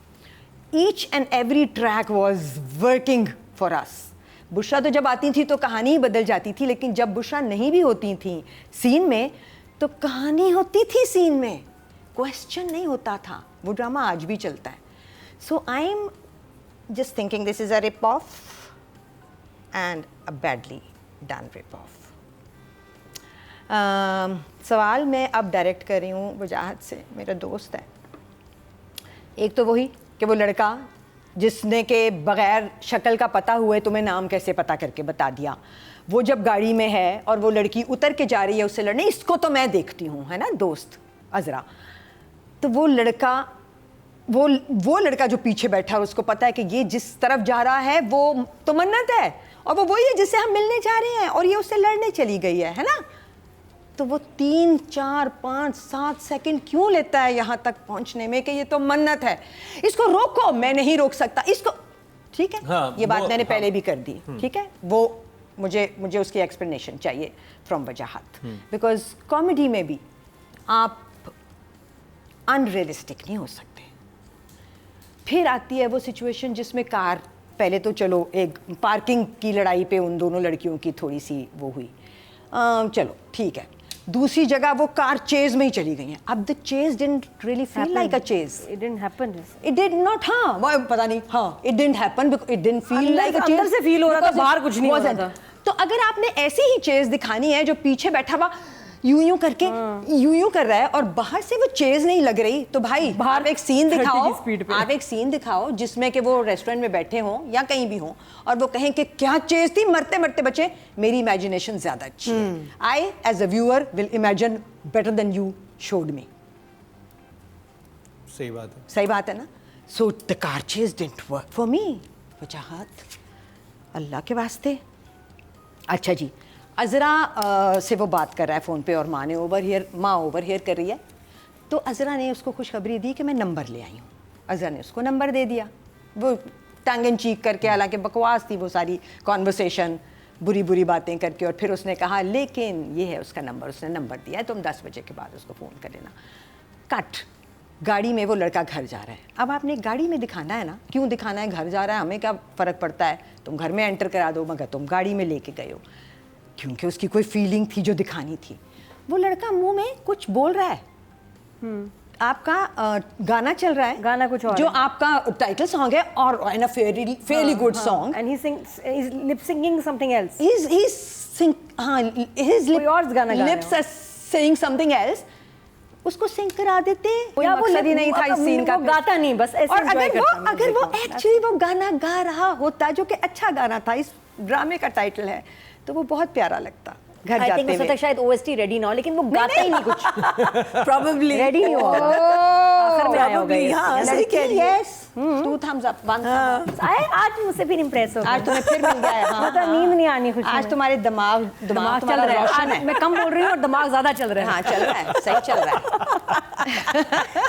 S2: each and every track was working for us. Bushra तो जब आती थी तो कहानी ही बदल जाती थी, लेकिन जब बुशरा नहीं भी होती थी सीन में तो कहानी होती थी सीन में, क्वेश्चन नहीं होता था। वो ड्रामा आज भी चलता है। So I am just thinking this is a rip off and a badly done rip off. सवाल मैं अब डायरेक्ट कर रही हूँ वजाहत से, मेरा दोस्त है। एक तो वही कि वो लड़का जिसने के बग़ैर शक्ल का पता हुए तुम्हें नाम कैसे पता करके बता दिया, वो जब गाड़ी में है और वो लड़की उतर के जा रही है उससे लड़ने, इसको तो मैं देखती हूँ, है ना दोस्त अज़रा। तो वो लड़का जो पीछे बैठा है उसको पता है कि ये जिस तरफ जा रहा है वो तो मन्नत है और वो वही है जिससे हम मिलने जा रहे हैं, और ये उससे लड़ने चली गई है ना। तो वो 3, 4, 5, 7 सेकंड क्यों लेता है यहाँ तक पहुँचने में कि ये तो मन्नत है, इसको रोको। मैं नहीं रोक सकता इसको, ठीक है।
S1: हाँ,
S2: ये बात मैंने पहले भी कर दी, ठीक है। वो मुझे उसकी एक्सप्लेनेशन चाहिए फ्रॉम वजाहत, बिकॉज कॉमेडी में भी आप अनरियलिस्टिक नहीं हो सकते। फिर आती है वो सिचुएशन जिसमें कार, पहले तो चलो एक पार्किंग की लड़ाई पे उन दोनों लड़कियों की थोड़ी सी वो हुई, चलो ठीक है। दूसरी जगह वो कार चेज में ही चली गई है। अब the chase didn't really feel like a chase,
S3: it didn't happen,
S2: it did not, हाँ वो पता नहीं, हाँ it didn't happen because it didn't feel like a chase.
S3: अंदर से फील हो रहा था, बाहर कुछ नहीं हो रहा था।
S2: तो अगर आपने ऐसी ही चेज दिखानी है जो पीछे बैठा हुआ यूं करके यूं कर रहा है और बाहर से वो चेज नहीं लग रही, तो भाई बाहर एक सीन दिखाओ, आप एक सीन दिखाओ जिसमें कि वो रेस्टोरेंट में बैठे हों या कहीं भी हों और वो कहें कि क्या चेज थी, मरते मरते बचे। मेरी इमेजिनेशन ज्यादा अच्छी है। I as a viewer will imagine better than you showed me.
S1: सही बात है,
S2: सही बात है ना। So the car chase didn't work for me. Wajahat Allah के वास्ते। अच्छा जी, अज़रा से वो बात कर रहा है फ़ोन पे और माँ ओवर हियर कर रही है। तो अज़रा ने उसको खुशखबरी दी कि मैं नंबर ले आई हूँ। अज़रा ने उसको नंबर दे दिया, वो टंग एंड चीक करके, हालांकि बकवास थी वो सारी कॉन्वर्सेशन, बुरी बुरी बातें करके। और फिर उसने कहा लेकिन ये है उसका नंबर, उसने नंबर दिया है, तुम 10 बजे के बाद उसको फ़ोन कर लेना। कट। गाड़ी में वो लड़का घर जा रहा है। अब आपने गाड़ी में दिखाना है ना, क्यों दिखाना है, घर जा रहा है, हमें क्या फ़र्क पड़ता है, तुम घर में एंटर करा दो, मगर तुम गाड़ी में लेके गए हो, क्योंकि उसकी कोई फीलिंग थी जो दिखानी थी। वो लड़का मुंह में कुछ बोल रहा है, आपका गाना चल रहा है,
S3: गाना कुछ और
S2: जो
S3: है।
S2: आपका टाइटल सॉन्ग है और an a fairly good song,
S3: and he is lip singing something else,
S2: his
S3: कोई और गाना गा रहे
S2: lips are saying something else, उसको सिंग करा देते,
S3: या वो
S2: मकसद ही नहीं था इस सीन का।
S3: वो गाता नहीं, बस ऐसे
S2: और
S3: enjoy करता है
S2: अगर वो
S3: music को।
S2: एक्चुअली वो गाना गा रहा होता जो कि अच्छा गाना था, इस ड्रामे का टाइटल है, तो वो बहुत प्यारा लगता घर
S3: आई
S2: जाते
S3: थिंक उस
S2: हुए।
S3: वक्त शायद ओएसटी रेडी ना हो, लेकिन वो गाता ही नहीं कुछ,
S2: Probably
S3: रेडी नहीं हुआ, आखिर में आया होगा ये।
S4: हाँ, सही कह रही है।
S2: Yes, 2 thumbs up, 1 thumbs up।
S3: आज मुझसे फिर इम्प्रेस हो गया।
S2: आज तुम्हें फिर मिल गया है। हाँ,
S3: मतलब नींद नहीं आनी कुछ,
S2: आज तुम्हारे दिमाग
S3: चल
S2: तुम्हारा
S3: रहा है।
S2: रोशन
S3: आज
S2: है।
S3: मैं कम बोल रही हूँ और दिमाग ज्यादा चल रहा है।
S2: हाँ चल रहा है, सही चल रहा है।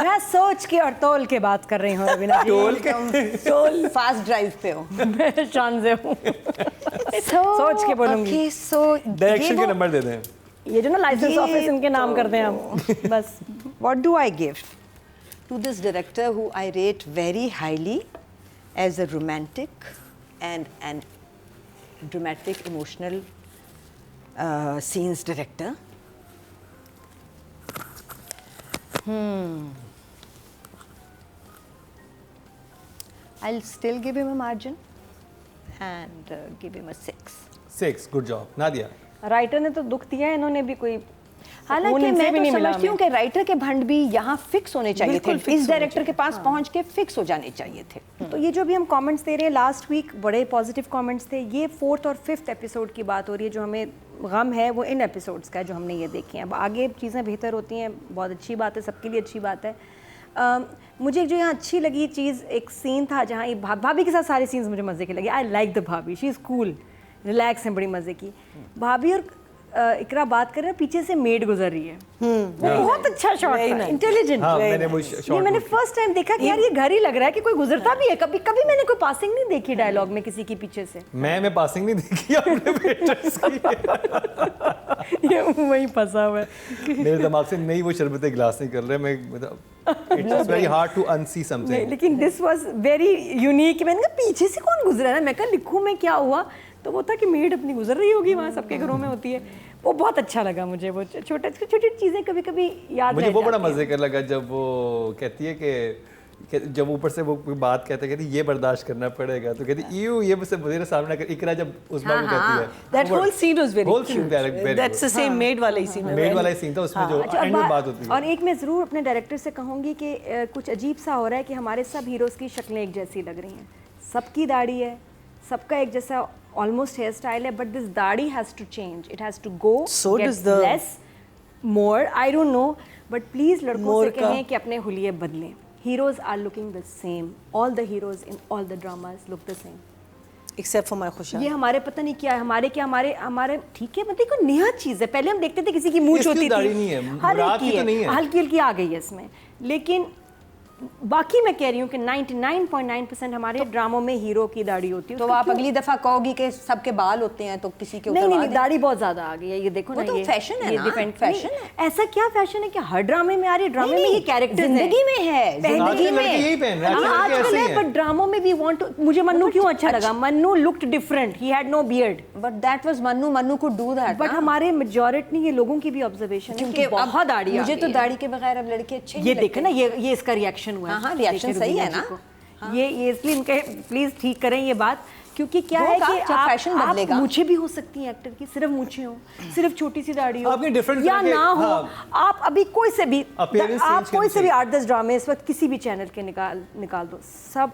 S3: मैं सोच के और तोल के बात कर रही हूँ रवीना जी।
S2: सोल फास्ट ड्राइव पे हो।
S3: मैं शान से हूँ। सोच के बोलूंगी।
S2: Okay, so
S1: डायरेक्शन के नंबर दे दें।
S3: ये जो ना लाइसेंस
S2: ये
S3: ऑफिस इनके नाम करते हैं हम, बस।
S2: What do I give to this director who I rate very highly as a romantic and dramatic emotional scenes director? I'll still give him a margin and give him a 6.
S1: 6, good job Nadia.
S3: Writer ने तो दुख दिया है, इन्होंने भी कोई
S2: हालांकि
S3: इनसे
S2: मैं
S3: भी
S2: तो
S3: नहीं मिला
S2: समझती हूँ कि राइटर के भंड भी यहाँ फिक्स होने चाहिए थे,
S4: बिल्कुल fix
S2: इस
S4: होने
S2: डायरेक्टर के पास पहुँच के फिक्स हो जाने चाहिए थे।
S3: तो ये जो भी हम कमेंट्स दे रहे हैं, लास्ट वीक बड़े पॉजिटिव कमेंट्स थे। ये 4th और 5th एपिसोड की बात हो रही है जो हमें गम है वो इन एपिसोड्स का है जो हमने ये देखे हैं। अब आगे चीज़ें बेहतर होती हैं, बहुत अच्छी बात है, सबके लिए अच्छी बात है। मुझे जो यहाँ अच्छी लगी चीज़, एक सीन था जहाँ ये भाभी के साथ सारे सीन्स मुझे मज़े के लगे। आई लाइक द भाभी, शी इज़ कूल, रिलैक्स हैं, बड़ी मज़े की। भाभी और इकरा बात कर रहे हैं, पीछे से मेड गुजर रही है, बहुत अच्छा शॉट था, इंटेलिजेंट। ये मैंने फर्स्ट टाइम देखा कि यार ये घर ही लग रहा है कि कोई गुजरता भी है। कभी कभी मैंने कोई पासिंग नहीं देखी डायलॉग में किसी की पीछे से।
S1: मैं पासिंग नहीं देखी अपने वेटर्स की।
S3: ये वही फंसा हुआ है।
S1: मेरे दिमाग से नहीं वो शरबत गिलास नहीं कर रहे, मैं मतलब it's very hard to unsee something.
S3: लेकिन दिस वाज वेरी यूनिक। मैंने कहा पीछे से कौन गुजरा है, मैं कहा लिखूं मैं क्या हुआ, तो वो था कि मेड अपनी गुजर रही होगी, वहाँ सबके घरों में होती है। वो बहुत अच्छा लगा मुझे, वो छोटी छोटी चीज़ें कभी कभी याद
S1: मुझे वो बड़ा मजे कर लगा जब वो कहती है कि जब ऊपर से वो बात कहती ये बर्दाश्त करना पड़ेगा, तो कहती यू ये मुझसे मेरे सामने कर। इकरा जब उस बात को कहती है,
S4: that whole scene was very cute. That's the same maid वाला ही scene है,
S1: मेड वाला ही सीन था उसमें जो एंड में बात होती है।
S3: और एक मैं ज़रूर अपने डायरेक्टर से कहूँगी कि कुछ अजीब सा हो रहा है कि हमारे सब हीरोज़ की शक्लें एक जैसी लग रही हैं, सबकी दाढ़ी है, सबका एक जैसा ऑलमोस्ट हेयर स्टाइल है, बट दिस दाढ़ी has to change, it has to go, get less more, I don't know, but please लड़कों से कहें कि अपने हुलिये बदलें। Heroes are looking the same, all the heroes in all the dramas look the same
S4: except for my Khusha.
S3: ये हमारे पता नहीं क्या है, हमारे ठीक है, मतलब कोई नया चीज़ है। पहले हम देखते थे किसी की मूंछ होती थी, हल्की हल्की आ गई है इसमें, लेकिन बाकी मैं कह रही हूँ कि 99.9% हमारे ड्रामों में हीरो की दाढ़ी होती है।
S2: तो आप अगली दफा कहोगी कि सबके बाल होते हैं तो किसी के ऊपर
S3: नहीं, दाढ़ी बहुत ज्यादा आ गई है, ये देखो ना,
S2: तो
S3: ये
S2: फैशन है ना,
S3: फैशन है। ऐसा क्या फैशन है कि हर ड्रामे में आ रही है? ड्रामे में ये कैरेक्टर
S2: जिंदगी में है,
S1: जिंदगी में यही पहन रहे हैं
S3: आजकल है, बट ड्रामों में भी वांट टू। मुझे मन्नू क्यों अच्छा लगा, Mannu looked different, he had no beard,
S2: but that was Mannu could do that.
S3: But हमारे मेजॉरिटी ये लोगों की भी ऑब्जर्वेशन है कि बहुत दाढ़ी,
S2: मुझे तो दाढ़ी के बगैर अब लड़के अच्छे नहीं
S3: लगते। ये देखे ना, ये इसका रिएक्शन हुआ है।
S2: हां, रिएक्शन सही है ना।
S3: ये इसलिए इनके प्लीज ठीक करें ये बात, क्योंकि क्या है कि
S2: फैशन बदलेगा,
S3: मुझे भी हो सकती है एक्टर की, सिर्फ मूछें हो, सिर्फ छोटी सी दाढ़ी हो
S1: या
S3: ना हो। आप अभी कोई से भी 8-10 ड्रामे इस वक्त किसी भी चैनल के निकाल दो, सब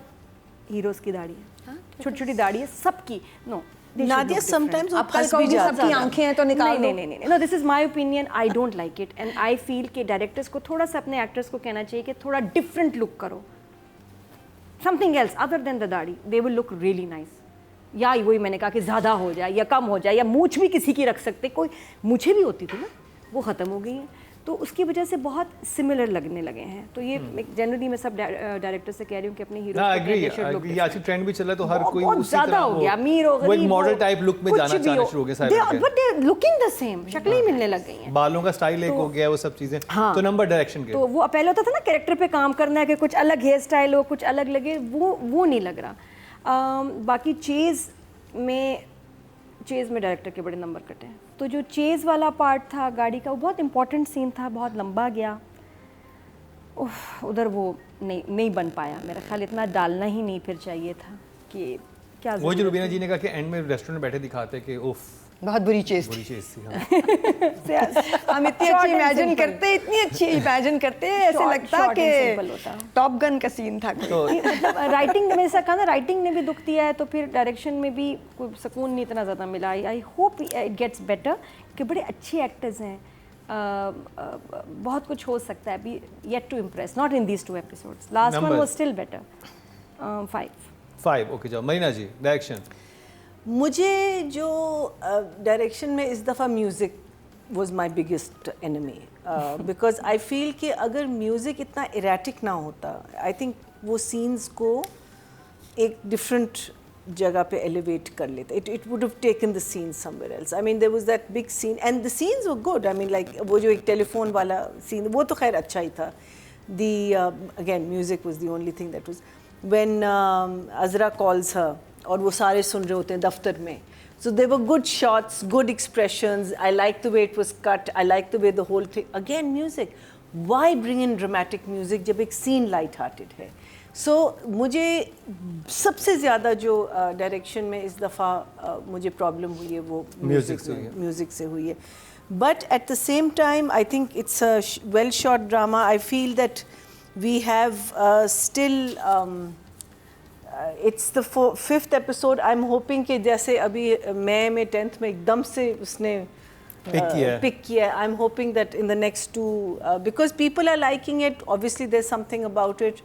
S3: हीरोज की दाढ़ी है, छोटी छोटी दाढ़ी है सबकी। नो
S4: नादिया, समटाइम्स
S2: आप कल कहोगी सबकी आंखें हैं तो निकाल दो।
S3: नहीं, no, this is my opinion, I don't like it, and I feel कि डायरेक्टर्स को थोड़ा सा अपने एक्टर्स को कहना चाहिए कि थोड़ा डिफरेंट लुक करो, something else other than the दाढ़ी, they will look really nice. या वही मैंने कहा कि ज़्यादा हो जाए या कम हो जाए, या मूछ भी किसी की रख सकते, कोई मूछें भी होती थी ना, वो ख़त्म हो गई हैं, तो उसकी वजह से बहुत सिमिलर लगने लगे हैं। तो ये जनरली मैं सब डायरेक्टर से कह रही हूँ कि अपने हीरो
S1: ये आज की ट्रेंड भी चल रहा है, तो हर कोई
S3: बहुत ज़्यादा हो गया, अमीर हो गरीब,
S1: वो एक मॉडल टाइप लुक में जाना शुरू हो गए सारे,
S3: but they are looking the same, शक्लें ही मिलने लग गई हैं,
S1: बालों का स्टाइल एक हो गया, वो सब चीज़ें। तो नंबर डायरेक्शन के,
S3: तो वो पहले होता था ना कैरेक्टर पे काम करना है कि कुछ अलग हेयर स्टाइल हो, कुछ अलग लगे, वो नहीं लग रहा। बाकी चेज़ में डायरेक्टर के बड़े नंबर कटे हैं। तो जो चेज़ वाला पार्ट था गाड़ी का, वो बहुत इंपॉर्टेंट सीन था, बहुत लंबा गया, उधर वो नहीं बन पाया। मेरा ख्याल इतना डालना ही नहीं फिर चाहिए था कि क्या।
S1: वो जो रुबीना जी ने कहा कि एंड में रेस्टोरेंट में बैठे दिखाते कि उफ
S2: बहुत बुरी चीज़
S1: थी।
S2: हम इतनी अच्छी इमेजिन करते ऐसे लगता कि टॉप गन का सीन था।
S3: तो राइटिंग में ऐसा कहा ना, राइटिंग ने भी दुख दिया है, तो फिर डायरेक्शन में भी कोई सुकून नहीं इतना ज़्यादा मिला। I hope it gets better, कि बड़े अच्छे एक्टर्स हैं, बहुत कुछ हो सकता है अभी, yet to impress, not in these 2 episodes, last one was still better. 5
S1: okay, जाओ मरीना जी, डायरेक्शन।
S4: मुझे जो डायरेक्शन में इस दफ़ा music was my biggest enemy, because I feel कि अगर म्यूज़िक इतना इरेटिक ना होता, आई थिंक वो सीन्स को एक डिफरेंट जगह पे एलिवेट कर लेता, it would have taken the scene somewhere else. I mean there was that big scene and the scenes were good, I mean like वो जो एक टेलीफोन वाला सीन, वो तो खैर अच्छा ही था। Again music was the only thing that was when Azra calls her और वो सारे सुन रहे होते हैं दफ्तर में, so they were good shots, good expressions, I like the way it was cut, I like the way the whole thing. Again music, why bring in dramatic music जब एक सीन लाइट हार्टेड है। सो मुझे सबसे ज़्यादा जो direction में इस दफ़ा मुझे प्रॉब्लम हुई है वो म्यूज़िक से हुई है। But at the same time I think it's a well shot drama. I feel that we have still it's the 5th episode. I am hoping कि जैसे अभी मई में 10th में एकदम से उसने pick kiya. I'm hoping that in the next two, because people are liking it. Obviously, there's something about it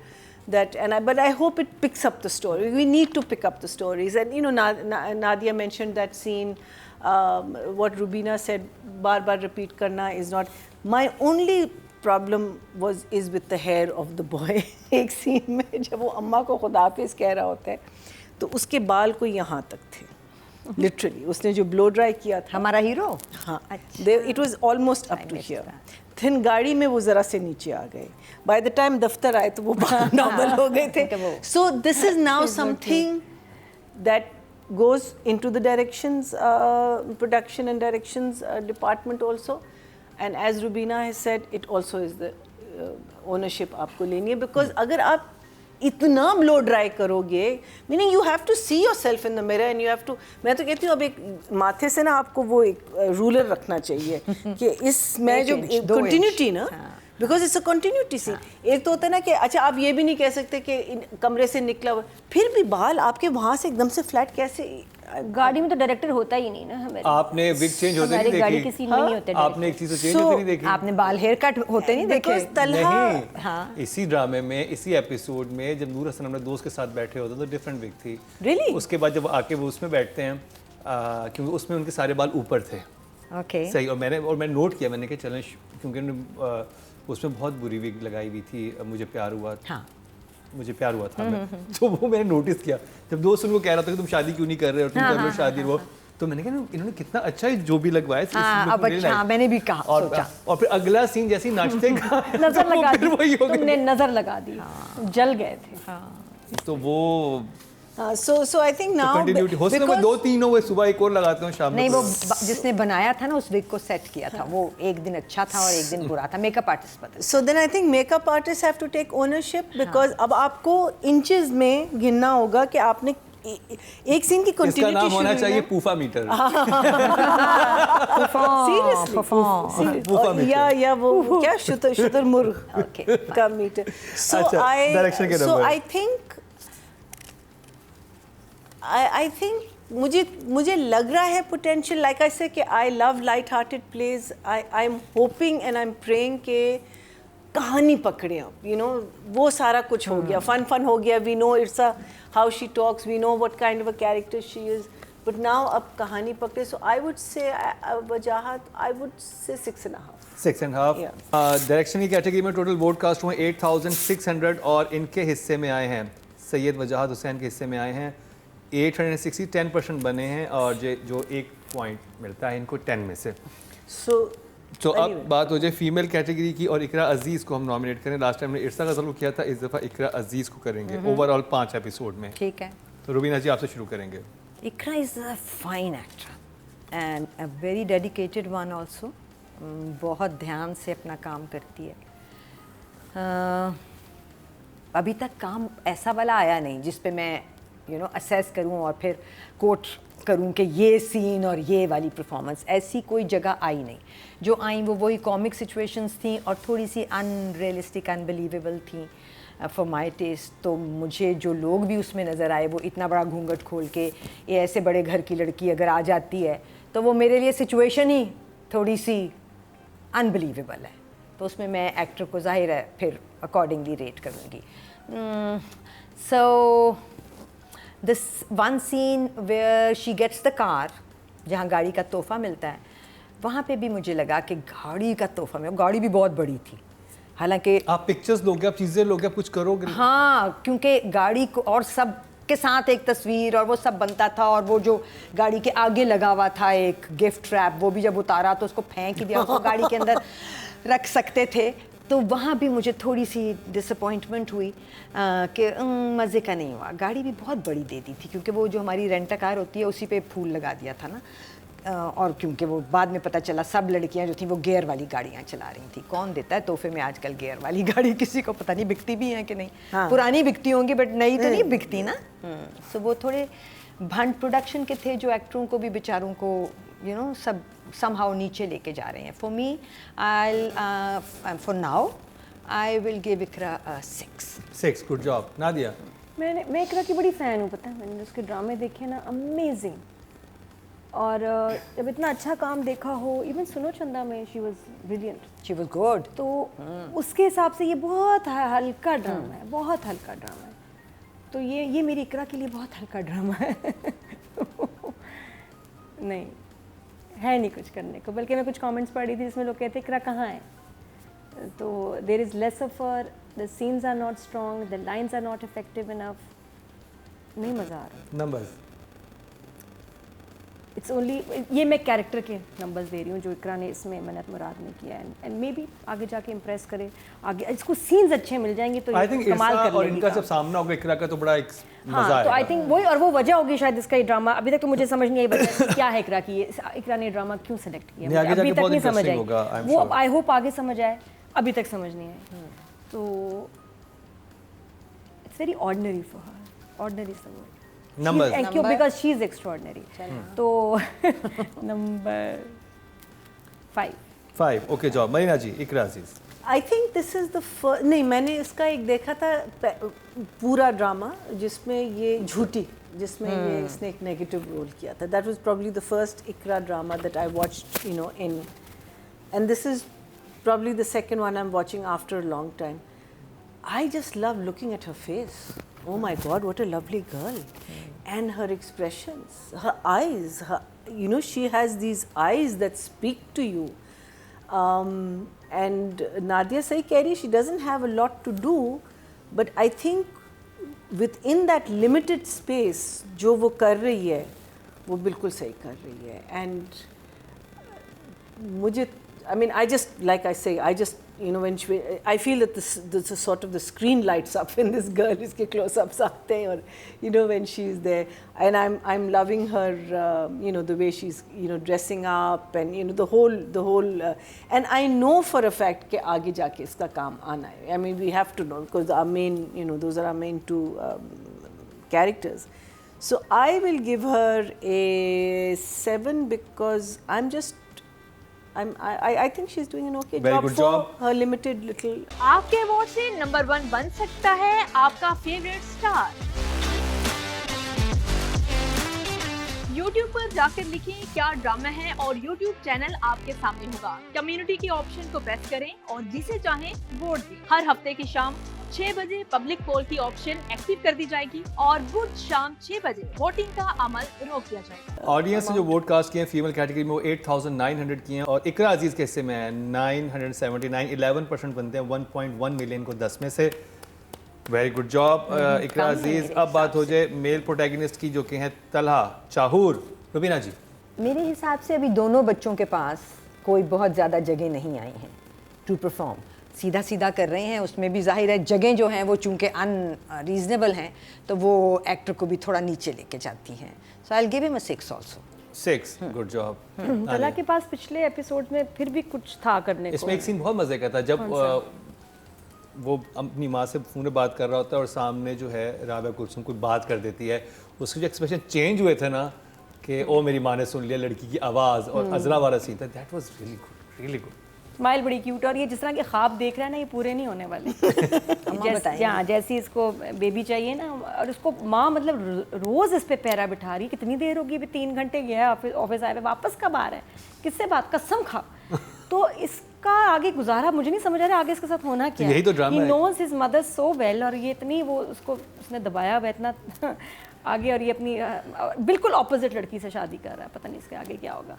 S4: that, but I hope it picks up the story. We need to pick up the stories, and you know, Nadia mentioned that scene. What Rubina said, bar repeat karna is not. My only problem is with the hair of the boy. एक scene में जब वो अम्मा को खुदाफिज कह रहा होता है, तो उसके बाल को यहाँ तक थे. Literally, उसने जो blow dry किया था.
S2: हमारा हीरो.
S4: हाँ. It was almost up to here. Then गाड़ी में वो ज़रा से नीचे आ गए. By the time दफ्तर आए तो वो बाल normal हो गए थे. So this is now something that goes into the directions, production and directions department also. And as Rubina has said, it also is the ownership आपको लेनी है, because अगर आप इतना blow dry करोगे, meaning you have to see yourself in the mirror and you have to, मैं तो कहती हूँ अब एक माथे से ना आपको वो एक ruler रखना चाहिए कि इसमें जो continuity ना, because it's a continuity scene. एक तो होता है ना कि अच्छा आप ये भी नहीं कह सकते कि कमरे से निकला हुआ, फिर भी बाल आपके वहाँ से एकदम से फ्लैट कैसे?
S3: गाड़ी में तो डायरेक्टर होता ही नहीं ना हमारे.
S1: आपने विग चेंज होते नहीं देखी?
S3: गाड़ी के सीन में नहीं होते.
S1: आपने एक चीज तो चेंज होते नहीं देखी?
S2: आपने बाल हेयर कट होते नहीं देखे?
S1: नहीं. इसी ड्रामे में, इसी एपिसोड में जब नूर हसन अपने दोस्त के साथ बैठे होते तो डिफरेंट विग थी.
S4: Really?
S1: उसके बाद जब आके वो उसमें बैठते हैं, क्योंकि उसमें उनके सारे बाल ऊपर थे.
S2: ओके.
S1: सही. और मैंने नोट किया, मैंने कहा चलें, क्योंकि उसमें बहुत बुरी विग लगाई हुई थी, मुझे प्यार हुआ. हाँ. मुझे प्यार हुआ था. तो वो मैंने नोटिस किया जब दोस्त उनको कह रहा था कि तुम शादी क्यों नहीं कर रहे हो, तुम कर लो शादी. वो तो मैंने कहा इन्होंने कितना अच्छा जो भी लगवाया.
S2: मैंने भी कहा, सोचा.
S1: और फिर अगला सीन जैसे ही नाचते
S3: नजर लगा दी, तुमने नजर लगा दी, जल गए थे.
S1: तो वो
S4: so I think now
S1: continuity हो सकता है. 2-3 हो, सुबह एक और लगाते हो, शाम में.
S2: नहीं, वो जिसने बनाया था ना उस विग को सेट किया था, वो एक दिन अच्छा था और एक दिन बुरा था. मेकअप आर्टिस्ट पता.
S4: So then I think makeup artists have to take ownership, because अब आपको इंचेस में गिनना होगा कि आपने एक सीन की कंटिन्यूटी.
S1: इसका नाम होना चाहिए पूफा मीटर.
S4: सीरियसली. या वो क्या शुतुरमुर्ग का metre. So I think I think मुझे लग रहा है potential, like I say कि I love light-hearted plays. I'm hoping and I'm praying कि कहानी पकड़े अब, you know, वो सारा कुछ हो गया, fun हो गया. We know it's how she talks, we know what kind of a character she is, but now अब कहानी पकड़े. So I would say Wajahat, I would say 6.5.
S1: 6.5. Direction की कैटेगरी में टोटल वोट कास्ट हुए 8,600 और इनके हिस्से में आए हैं, सैयद वजाहत हुसैन के हिस्से में आए हैं 860. 10% बने हैं और जो 1 पॉइंट मिलता है इनको 10 में से. तो अब बात हो जाए फीमेल कैटेगरी की, और इकरा अजीज़ को हम नॉमिनेट करें. लास्ट टाइम हमने इरसा गज़ल को किया था, इस दफ़ा इकरा अजीज़ को करेंगे ओवरऑल 5 एपिसोड में.
S2: ठीक है.
S1: तो रुबीना जी आपसे शुरू करेंगे.
S2: Iqra is a fine actor and a very dedicated one also. बहुत ध्यान से अपना काम करती है. अभी तक काम ऐसा वाला आया नहीं जिस पे मैं असेस करूं और फिर कोट करूं कि ये सीन और ये वाली परफॉर्मेंस. ऐसी कोई जगह आई नहीं. जो आई वो वही कॉमिक सिचुएशंस थी और थोड़ी सी अनरियलिस्टिक, अनबिलीवेबल थी फॉर माय टेस्ट. तो मुझे जो लोग भी उसमें नज़र आए, वो इतना बड़ा घूंघट खोल के ये ऐसे बड़े घर की लड़की अगर आ जाती है तो वो मेरे लिए सिचुएशन ही थोड़ी सी अनबिलीवेबल है. तो उसमें मैं एक्टर को जाहिर है फिर अकॉर्डिंगली रेट करूँगी. So this one scene where she gets the car, जहाँ गाड़ी का तोहफा मिलता है, वहाँ पे भी मुझे लगा कि गाड़ी का तोहफा में, गाड़ी भी बहुत बड़ी थी. हालांकि
S1: आप पिक्चर्स लोगे, आप चीज़ें लोगे, आप कुछ करोगे.
S2: हाँ, क्योंकि गाड़ी को और सब के साथ एक तस्वीर और वो सब बनता था. और वो जो गाड़ी के आगे लगा हुआ था एक गिफ्ट रैप, वो भी जब उतारा तो उसको फेंक ही दिया, उसको गाड़ी के अंदर रख सकते थे. तो वहाँ भी मुझे थोड़ी सी डिसअपॉइंटमेंट हुई कि मज़े का नहीं हुआ. गाड़ी भी बहुत बड़ी दे दी थी, क्योंकि वो जो हमारी रेंट कार होती है उसी पे फूल लगा दिया था ना. और क्योंकि वो बाद में पता चला सब लड़कियां जो थी वो गियर वाली गाड़ियां चला रही थी. कौन देता है तोहफे में आजकल गियर वाली गाड़ी, किसी को पता नहीं बिकती भी हैं कि नहीं. हाँ. पुरानी बिकती होंगी बट नई तो नहीं बिकती ना. सो वो थोड़े भंड प्रोडक्शन के थे जो एक्टरों को भी बेचारों को सब somehow नीचे लेके जा रहे हैं. For me, for now, I will give Ikra a 6.
S1: 6, good job. Nadia.
S3: मैं इकरा की बड़ी फ़ैन हूँ, पता है. मैंने उसके ड्रामे देखे ना, अमेजिंग. और जब इतना अच्छा काम देखा हो, इवन सुनो चंदा में she was brilliant,
S2: she was good.
S3: तो उसके हिसाब से ये बहुत हल्का ड्रामा है, बहुत हल्का ड्रामा है। तो ये मेरी इकरा के लिए बहुत हल्का ड्रामा है। नहीं है नहीं कुछ करने को, बल्कि मैं कुछ कमेंट्स पढ़ रही थी जिसमें लोग कहते इकरा कहाँ है, तो there is less of her, the scenes are not strong, the lines are not effective enough, नहीं मज़ा आ रहा।
S1: नंबर्स
S3: इट्स ओनली, ये मैं कैरेक्टर के नंबर्स दे रही हूँ जो इकरा ने इसमें मन्नत मुराद ने किया है, एंड मे बी आगे जाके इम्प्रेस करे, आगे इसको सीन्स अच्छे मिल जाएंगे तो
S1: आई थिंक
S3: कमाल कर
S1: और
S3: लेगी
S1: इनका
S3: काम।
S1: जब सामना होगा इकरा का तो बड़ा एक मजा
S3: हाँ,
S1: आएगा।
S3: तो आई थिंक वही, और वो वजह होगी शायद इसका ये ड्रामा, अभी तक तो मुझे समझ नहीं आई वजह क्या है इकरा की, इकरा ने ड्रामा क्यों सेलेक्ट किया,
S1: नहीं, आगे
S3: मुझे अभी
S1: जाके
S3: तक
S1: बहुत
S3: नहीं समझ
S1: interesting होगा,
S3: आई,
S1: I'm
S3: वो
S1: sure.
S3: आई होप आगे समझ आए, अभी तक समझ नहीं आई। तो it's very ordinary for her, ordinary is the word,
S1: Numbers.
S3: Thank you, because she is extraordinary. तो number 5
S1: okay job. Marina ji, Iqra Aziz.
S4: I think this is the first, नहीं मैंने इसका एक देखा था पूरा ड्रामा जिसमें ये झूठी, जिसमें ये इसने एक नेगेटिव रोल किया था, that was probably the first Iqra drama that I watched, you know, in, and this is probably the second one I am watching after a long time. I just love looking at her face. Oh my God, what a lovely girl. And her expressions, her eyes, you know, she has these eyes that speak to you. And Nadia sahi keh rahi, she doesn't have a lot to do, but I think within that limited space, jo wo kar rahi hai, wo bilkul sahi kar rahi hai. And mujhe, I mean, I just, like I say, I just, you know, when she, I feel that this is sort of the screen lights up when this girl is ke close-ups aate hain, or you know, when she's there, and I'm loving her, you know, the way she's, you know, dressing up, and you know, the whole, and I know for a fact ke aage jaake iska kaam aana hai. I mean, we have to know because our main, you know, those are our main two characters. So I will give her a 7 because I think she's doing an okay
S1: Very
S4: job
S1: good
S4: for
S1: job.
S4: her limited little.
S5: आपके award से number 1 बन सकता है आपका favourite star. YouTube पर जाकर लिखें क्या ड्रामा है और YouTube चैनल आपके सामने होगा। कम्युनिटी के ऑप्शन को प्रेस करें और जिसे चाहें वोट दें। हर हफ्ते की शाम 6 बजे पब्लिक पोल की ऑप्शन एक्टिव कर दी जाएगी और बुध शाम 6 बजे वोटिंग का अमल रोक दिया जाएगा।
S1: ऑडियंस ने जो वोट कास्ट किए हैं फीमेल कैटेगरी में वो 8,900 किए हैं और इकरा अजीज के हिस्से में है 979, 11% बनते हैं 1.1 मिलियन को 10 में से। वेरी गुड जॉब इकरा अजीज। अब बात हो जाए मेल प्रोटैगनिस्ट की जो कि हैं तलहा चाहूर। रुबीना जी,
S2: मेरे हिसाब से अभी दोनों बच्चों के पास कोई बहुत ज़्यादा जगह नहीं आई हैं टू परफॉर्म, सीधा सीधा कर रहे हैं, उसमें भी जाहिर है जगह जो हैं वो चूंकि अनरीजनेबल हैं तो वो एक्टर को भी थोड़ा नीचे लेके जाती हैं। So I will give him a 6 also.
S1: 6 good job.
S3: Talha के पास पिछले एपिसोड में फिर भी कुछ था करने को।
S1: इसमें एक सीन बहुत मजे का था जब वो अपनी माँ से फोन पे बात कर रहा होता है और सामने जो है राबिया कुलसुम कोई बात कर देती है, उसके जो एक्सप्रेशन चेंज हुए थे ना कि ओ मेरी माँ ने सुन लिया लड़की की आवाज़, और अजरा वाला सीन था, that was really good, really good.
S3: Smile बड़ी क्यूट, और ये जिस तरह के ख्वाब देख रहा है ना ये पूरे नहीं होने वाले। हाँ, जैसी इसको बेबी चाहिए ना, और उसको माँ मतलब रोज़ इस पे पैरा बिठा रही है, कितनी देर होगी, अभी 3 घंटे गया ऑफिस आए, वापस कब आ रहा है, किससे बात, कसम खा। तो इसका आगे गुजारा मुझे नहीं समझ आ रहा आगे इसके साथ होना क्या है।
S1: यही तो ड्रामा है।
S3: He knows his mother so well, और ये इतनी वो उसको उसने दबाया हुआ इतना आगे, और ये अपनी बिल्कुल ऑपोजिट लड़की से शादी कर रहा है, पता नहीं इसके आगे क्या होगा।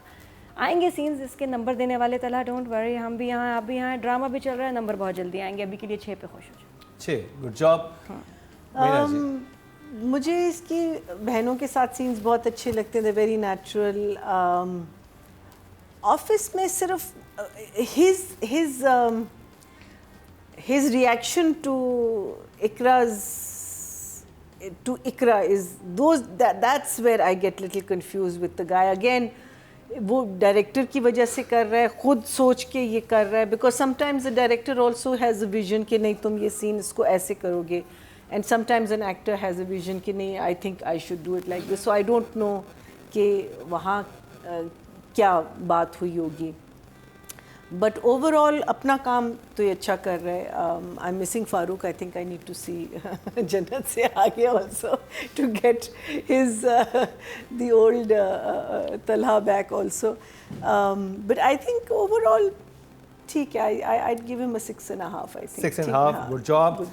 S3: आएंगे सीन्स इसके नंबर देने वाले, तला डोंट वरी, हम भी यहाँ आप भी यहाँ, ड्रामा भी चल रहा है, नंबर बहुत जल्दी आएंगे, अभी के लिए 6 पे खुश हो जाओ।
S1: 6 गुड जॉब।
S4: मुझे इसकी बहनों के साथ सीन्स बहुत अच्छे लगते हैं, वेरी नेचुरल। ऑफिस में सिर्फ his reaction to Ikra is that's where I get little confused with the guy again. वो डायरेक्टर की वजह से कर रहा है, खुद सोच के ये कर रहा है, because sometimes the director also has a vision कि नहीं तुम ये सीन इसको ऐसे करोगे, and sometimes an actor has a vision कि नहीं आई think I should do it like this. So I don't no कि वहाँ क्या बात हुई होगी। बट ओवरऑल अपना काम तो ये अच्छा कर रहे हैं. I am missing Farooq. I think I need to see Jannat से आगे also to get his the old Talha back also. But I think overall ठीक है. I'd give him a 6.5. I think
S1: 6.5. Good job.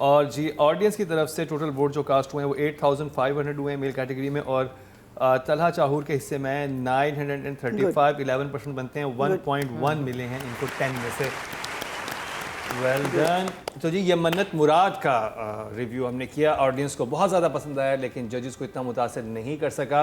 S1: और जी ऑडियंस की तरफ से टोटल वोट जो cast हुए हैं वो 8,500 हुए हैं मेल कैटेगरी में, और तलहा चाहूर के हिस्से में 935 11% बनते हैं. 1.1 मिले हैं इनको 10 में से. Well done. तो जी ये मन्नत मुराद का रिव्यू हमने किया. ऑडियंस को बहुत ज़्यादा पसंद आया लेकिन जजेस को इतना मुतासर नहीं कर सका.